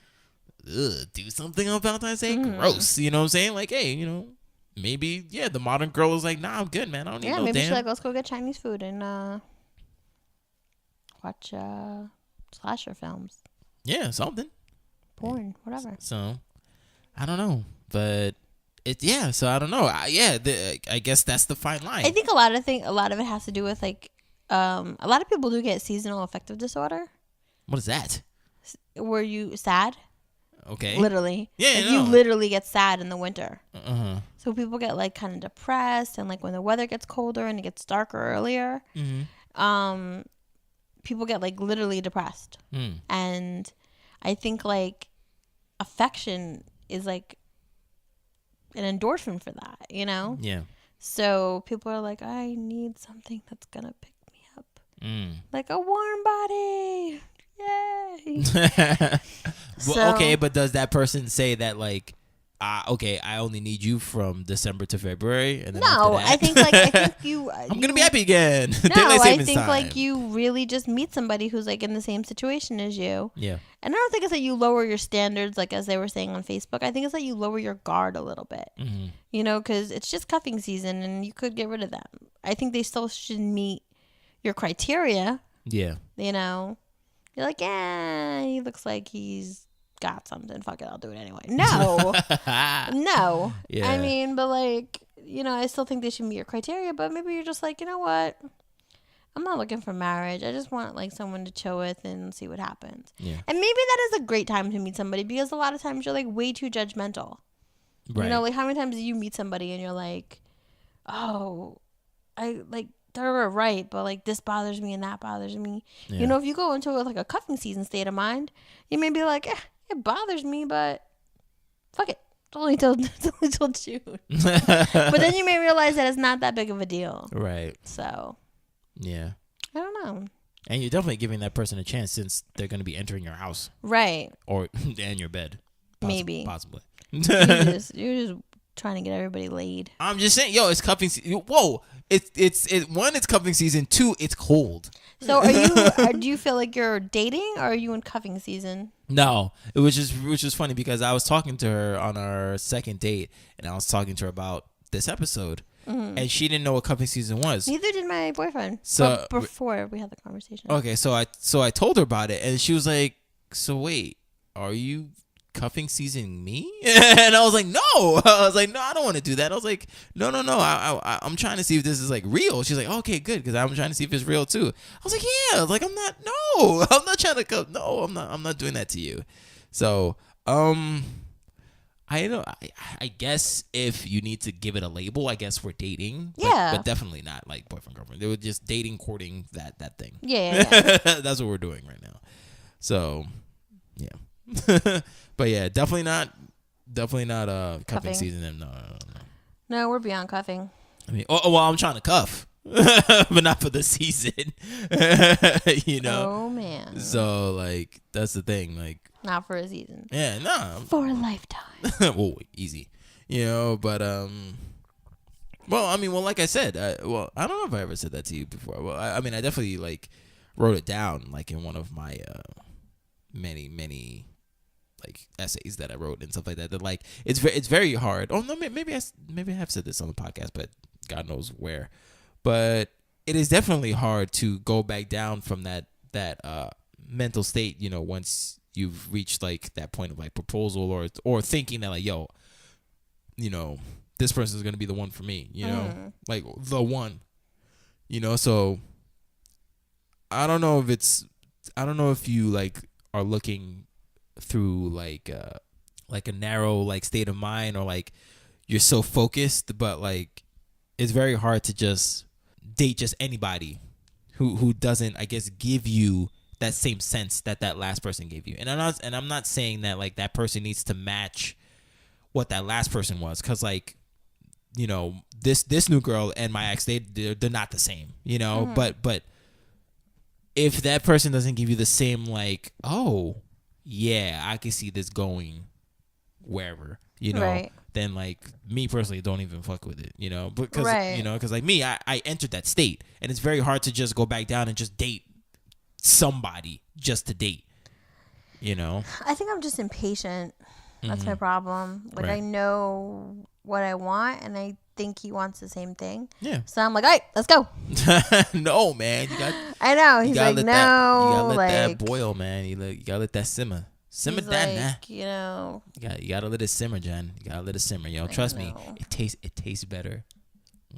do something on Valentine's Day? Gross. You know what I'm saying? Like, hey, you know, maybe the modern girl is like, nah, I'm good, man. I don't need no damn. Yeah, maybe she's like, let's go get Chinese food and watch slasher films. Yeah, something. Porn, whatever. So, I don't know, but so I don't know. I guess that's the fine line. I think a lot of it has to do with like, a lot of people do get seasonal affective disorder. What is that? Were you sad? Okay. Literally. Yeah. Like, you literally get sad in the winter. Uh-huh. So people get like kind of depressed, and like when the weather gets colder and it gets darker earlier, people get like literally depressed. And I think like affection is like an endorphin for that, you know? Yeah. So people are like, I need something that's gonna pick me up. Like a warm body. Yay. Well, okay, but does that person say that like okay, I only need you from December to February, and then no, after that, I think you. I'm gonna be happy again. No, Daylight I savings think time. like you really just meet somebody who's like in the same situation as you. Yeah. And I don't think it's that you lower your standards, like as they were saying on Facebook. I think it's that you lower your guard a little bit. Mm-hmm. You know, because it's just cuffing season, and you could get rid of them. I think they still should meet your criteria. Yeah. You know, you're like, yeah, he looks like he's got something. Fuck it, I'll do it anyway. No, no. Yeah. I mean, but like, you know, I still think they should meet your criteria. But maybe you're just like, you know what? I'm not looking for marriage. I just want like someone to chill with and see what happens. Yeah. And maybe that is a great time to meet somebody because a lot of times you're like way too judgmental. Right. You know, like how many times do you meet somebody and you're like, oh, I like they're right, but like this bothers me and that bothers me. Yeah. You know, if you go into like a cuffing season state of mind, you may be like, it bothers me, but fuck it. It's only till June. But then you may realize that it's not that big of a deal. Right. So. Yeah. I don't know. And you're definitely giving that person a chance since they're going to be entering your house. Right. Or and your bed. Maybe. Possibly. you're just trying to get everybody laid. I'm just saying, yo, it's cuffing season. Whoa. One, it's cuffing season. Two, it's cold. So do you feel like you're dating or are you in cuffing season? No. Which is funny because I was talking to her on our second date and I was talking to her about this episode. Mm-hmm. And she didn't know what cuffing season was. Neither did my boyfriend. So before we had the conversation. Okay, so I told her about it, and she was like, "So wait, are you cuffing season me?" And I was like, "No." I was like, "No, I don't want to do that." I was like, "No. I'm trying to see if this is like real." She's like, "Okay, good," because I'm trying to see if it's real too. I was like, "Yeah." Like, I'm not. No, I'm not trying to cuff. No, I'm not. I'm not doing that to you. So, I know. I guess if you need to give it a label, I guess we're dating. Yeah. But definitely not like boyfriend girlfriend. They were just dating, courting, that thing. Yeah. That's what we're doing right now. So, yeah. But yeah, definitely not cuffing season. No. No, we're beyond cuffing. I mean, well, I'm trying to cuff, but not for the season. You know. Oh man. So like that's the thing, like. Not for a season. Yeah, no. For a lifetime. Whoa, easy. You know, but well, I mean, well, like I said, I don't know if I ever said that to you before. Well, I mean, I definitely like wrote it down like in one of my many like essays that I wrote and stuff like that. That like it's very hard. Oh no, maybe I have said this on the podcast, but God knows where. But it is definitely hard to go back down from that mental state. You know, once you've reached like that point of like proposal or thinking that like, yo, you know, this person is going to be the one for me, you know, like the one, you know. So I don't know if you like are looking through like a narrow like state of mind or like you're so focused, but like it's very hard to just date just anybody who doesn't, I guess, give you that same sense that last person gave you. And I'm not saying that like that person needs to match what that last person was, because like, you know, this new girl and my ex, they're not the same, you know. But if that person doesn't give you the same like, oh yeah, I can see this going wherever, you know, right, then like me personally don't even fuck with it, you know, because right, you know, because like me, I entered that state and it's very hard to just go back down and just date somebody just to date, you know. I think I'm just impatient. That's my problem. Like, right, I know what I want and I think he wants the same thing. Yeah. So I'm like, all right, let's go. No, man. I know. He's like, no. You gotta let that boil, man. You gotta let that simmer. Simmer down, like, you know. You gotta let it simmer, Jen. You gotta let it simmer. You know, trust me. It tastes better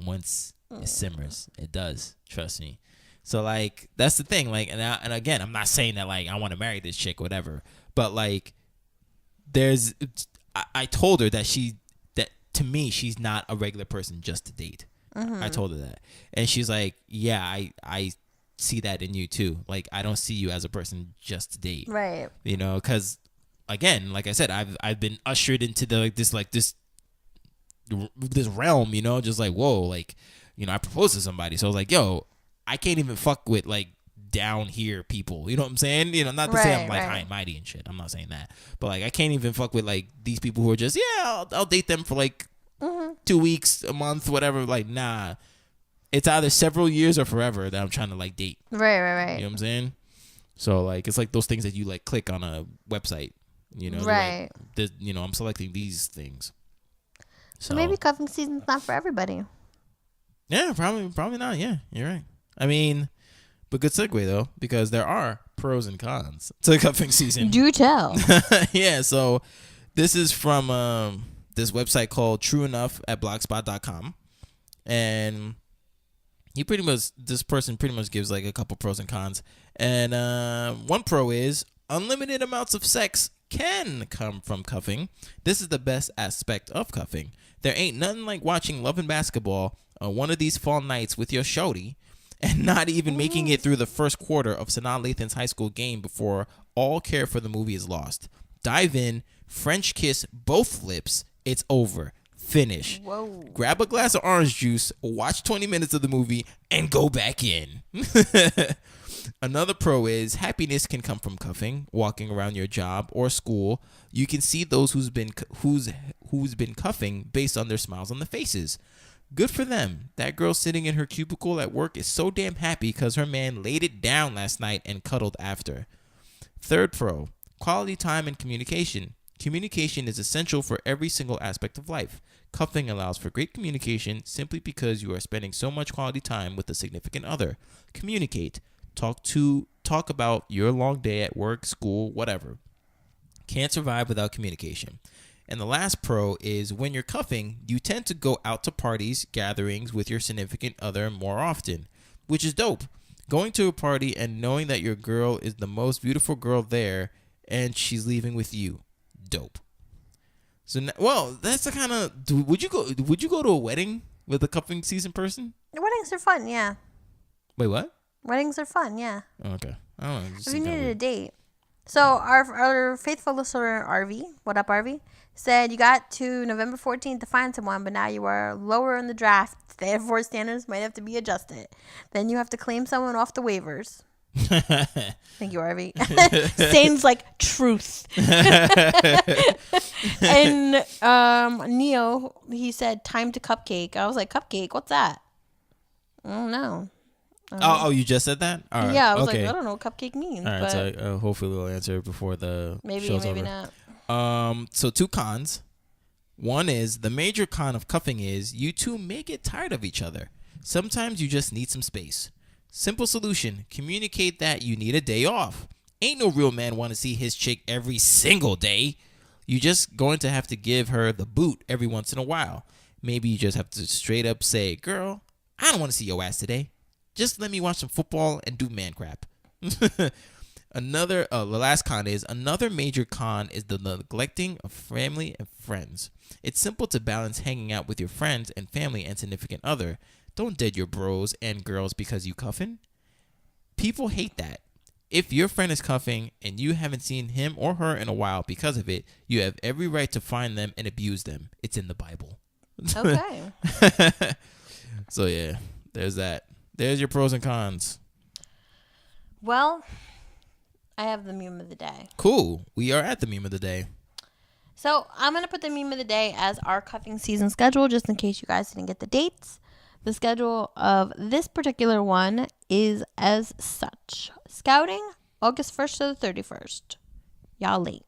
once it simmers. It does. Trust me. So like that's the thing, like, and again, I'm not saying that like I want to marry this chick, or whatever, but like I told her that to me she's not a regular person just to date. I told her that, and she's like, yeah, I see that in you too. Like I don't see you as a person just to date, right? You know, because again, like I said, I've been ushered into this realm, you know, just like, whoa, like, you know, I proposed to somebody, so I was like, yo, I can't even fuck with like down here people. You know what I'm saying? You know, not to say I'm like high and mighty and shit. I'm not saying that. But like I can't even fuck with like these people who are just, I'll date them for like 2 weeks, a month, whatever. Like, nah. It's either several years or forever that I'm trying to like date. Right. You know what I'm saying? So like it's like those things that you like click on a website. You know, right? Like, you know, I'm selecting these things. So maybe cuffing season's not for everybody. Yeah, probably not. Yeah, you're right. I mean, but good segue though, because there are pros and cons to cuffing season. Do tell. Yeah, so this is from this website called True Enough at blogspot.com, and this person pretty much gives like a couple pros and cons. And one pro is unlimited amounts of sex can come from cuffing. This is the best aspect of cuffing. There ain't nothing like watching Love and Basketball on one of these fall nights with your shorty and not even making it through the first quarter of Sanaa Lathan's high school game before all care for the movie is lost. Dive in, French kiss both lips, it's over. Finish. Whoa. Grab a glass of orange juice, watch 20 minutes of the movie, and go back in. Another pro is happiness can come from cuffing. Walking around your job or school, you can see those who's been cuffing based on their smiles on the faces. Good for them. That girl sitting in her cubicle at work is so damn happy because her man laid it down last night and cuddled after. Third pro, quality time and communication. Communication is essential for every single aspect of life. Cuffing allows for great communication simply because you are spending so much quality time with a significant other. Communicate. Talk about your long day at work, school, whatever. Can't survive without communication. And the last pro is when you're cuffing, you tend to go out to parties, gatherings with your significant other more often, which is dope. Going to a party and knowing that your girl is the most beautiful girl there and she's leaving with you. Dope. So, well, that's the kind of. Would you go to a wedding with a cuffing season person? Weddings are fun, yeah. Wait, what? Weddings are fun, yeah. Oh, okay. I don't know. If you needed a date. So our faithful listener RV, what up RV, said you got to November 14th to find someone, but now you are lower in the draft. Therefore, standards might have to be adjusted. Then you have to claim someone off the waivers. Thank you, RV. Sane's like truth. And Neo, he said time to cupcake. I was like, cupcake? What's that? I don't know. Oh, you just said that? All right. Yeah, I was like, I don't know what cupcake means. All right, so hopefully we'll answer before the show's maybe over. Not. So 2 cons. One is the major con of cuffing is you two may get tired of each other. Sometimes you just need some space. Simple solution, communicate that you need a day off. Ain't no real man want to see his chick every single day. You just going to have to give her the boot every once in a while. Maybe you just have to straight up say, girl, I don't want to see your ass today. Just let me watch some football and do man crap. The last con is, another major con is the neglecting of family and friends. It's simple to balance hanging out with your friends and family and significant other. Don't dead your bros and girls because you cuffing. People hate that. If your friend is cuffing and you haven't seen him or her in a while because of it, you have every right to find them and abuse them. It's in the Bible. Okay. So yeah, there's that. There's your pros and cons. Well, I have the meme of the day. Cool. We are at the meme of the day. So I'm going to put the meme of the day as our cuffing season schedule, just in case you guys didn't get the dates. The schedule of this particular one is as such. Scouting, August 1st to the 31st. Y'all late.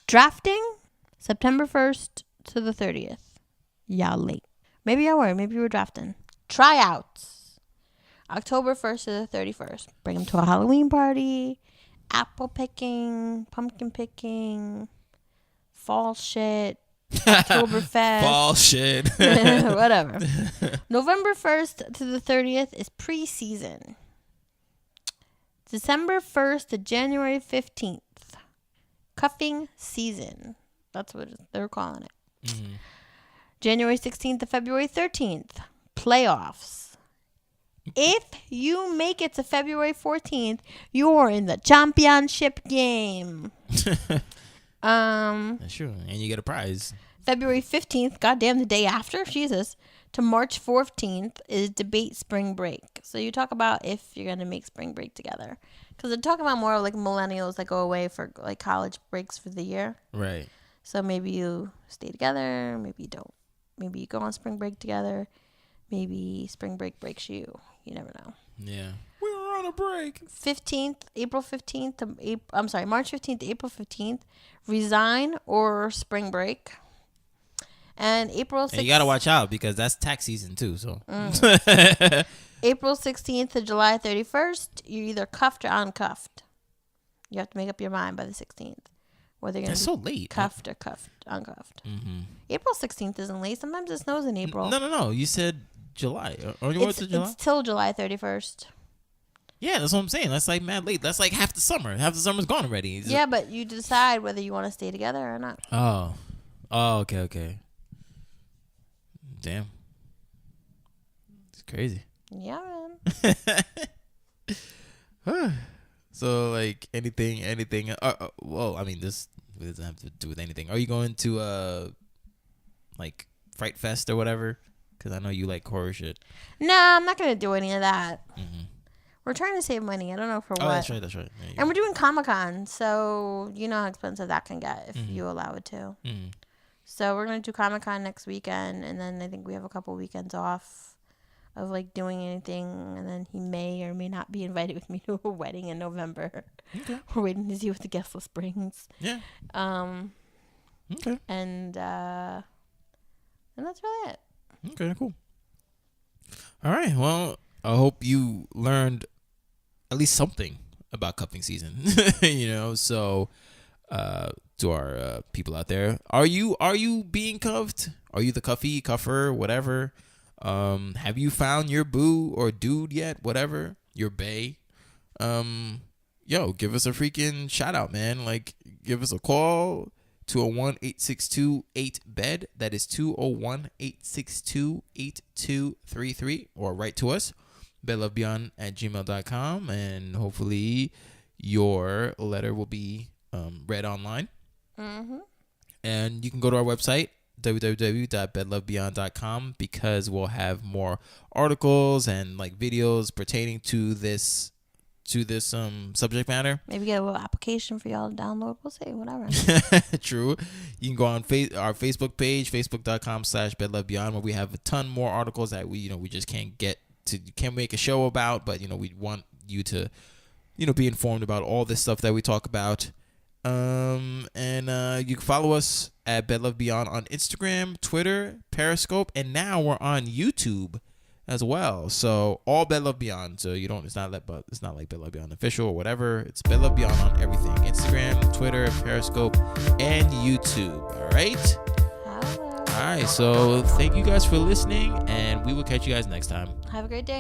Drafting, September 1st to the 30th. Y'all late. Maybe y'all were. Maybe you were drafting. Tryouts, October 1st to the 31st. Bring them to a Halloween party. Apple picking, pumpkin picking, fall shit. Oktoberfest. Fall shit. Whatever. November 1st to the 30th is preseason. December 1st to January 15th. Cuffing season. That's what they're calling it. Mm-hmm. January 16th to February 13th. Playoffs. If you make it to February 14th, you're in the championship game. That's true. And you get a prize. February 15th, goddamn, the day after, Jesus, to March 14th is debate spring break. So you talk about if you're going to make spring break together. Because they're talking about more like millennials that go away for like college breaks for the year. Right. So maybe you stay together. Maybe you don't. Maybe you go on spring break together. Maybe spring break breaks you. You never know. Yeah. We were on a break. March 15th to April 15th, resign or spring break. And April 6th. And you got to watch out because that's tax season too. So April 16th to July 31st, you're either cuffed or uncuffed. You have to make up your mind by the 16th. Whether you're going to be late. Cuffed or uncuffed. Mm-hmm. April 16th isn't late. Sometimes it snows in April. No. You said July. Or you went to July? It's till July 31st. Yeah, that's what I'm saying. That's like mad late. That's like half the summer. Half the summer's gone already. Yeah, but you decide whether you want to stay together or not. Oh, okay. Damn. It's crazy. Yeah, man. So, like, anything. Well, I mean, this doesn't have to do with anything. Are you going to, like, Fright Fest or whatever? Because I know you like horror shit. No, I'm not going to do any of that. Mm-hmm. We're trying to save money. I don't know for what. Oh, that's right. And we're doing Comic-Con, so you know how expensive that can get if you allow it to. Mm-hmm. So we're going to do Comic-Con next weekend, and then I think we have a couple weekends off of, like, doing anything, and then he may or may not be invited with me to a wedding in November. Okay. We're waiting to see what the guest list brings. Yeah. Okay. And that's really it. Okay, cool. All right, well, I hope you learned at least something about cuffing season, so to our people out there, are you being cuffed? Are you the cuffer, whatever? Have you found your boo or dude yet? Whatever, your bae. Give us a freaking shout out, man. Like, give us a call. 201-862-8BED. That is 201-862-8233. Or write to us, bedlovebeyond@gmail.com, and hopefully your letter will be read online. Mm-hmm. And you can go to our website, www.bedlovebeyond.com, because we'll have more articles and like videos pertaining to this subject matter. Maybe get a little application for y'all to download. We'll see, whatever. True. You can go on our Facebook page, facebook.com/bedlovebeyond, where we have a ton more articles that we just can't make a show about, but we want you to be informed about all this stuff that we talk about. And you can follow us at BedLoveBeyond on Instagram, Twitter, Periscope, and now we're on YouTube as well. So all Bed Love Beyond. So it's not like Bed Love Beyond official or whatever. It's Bed Love Beyond on everything: Instagram, Twitter, Periscope, and YouTube. All right. All right. So thank you guys for listening, and we will catch you guys next time. Have a great day.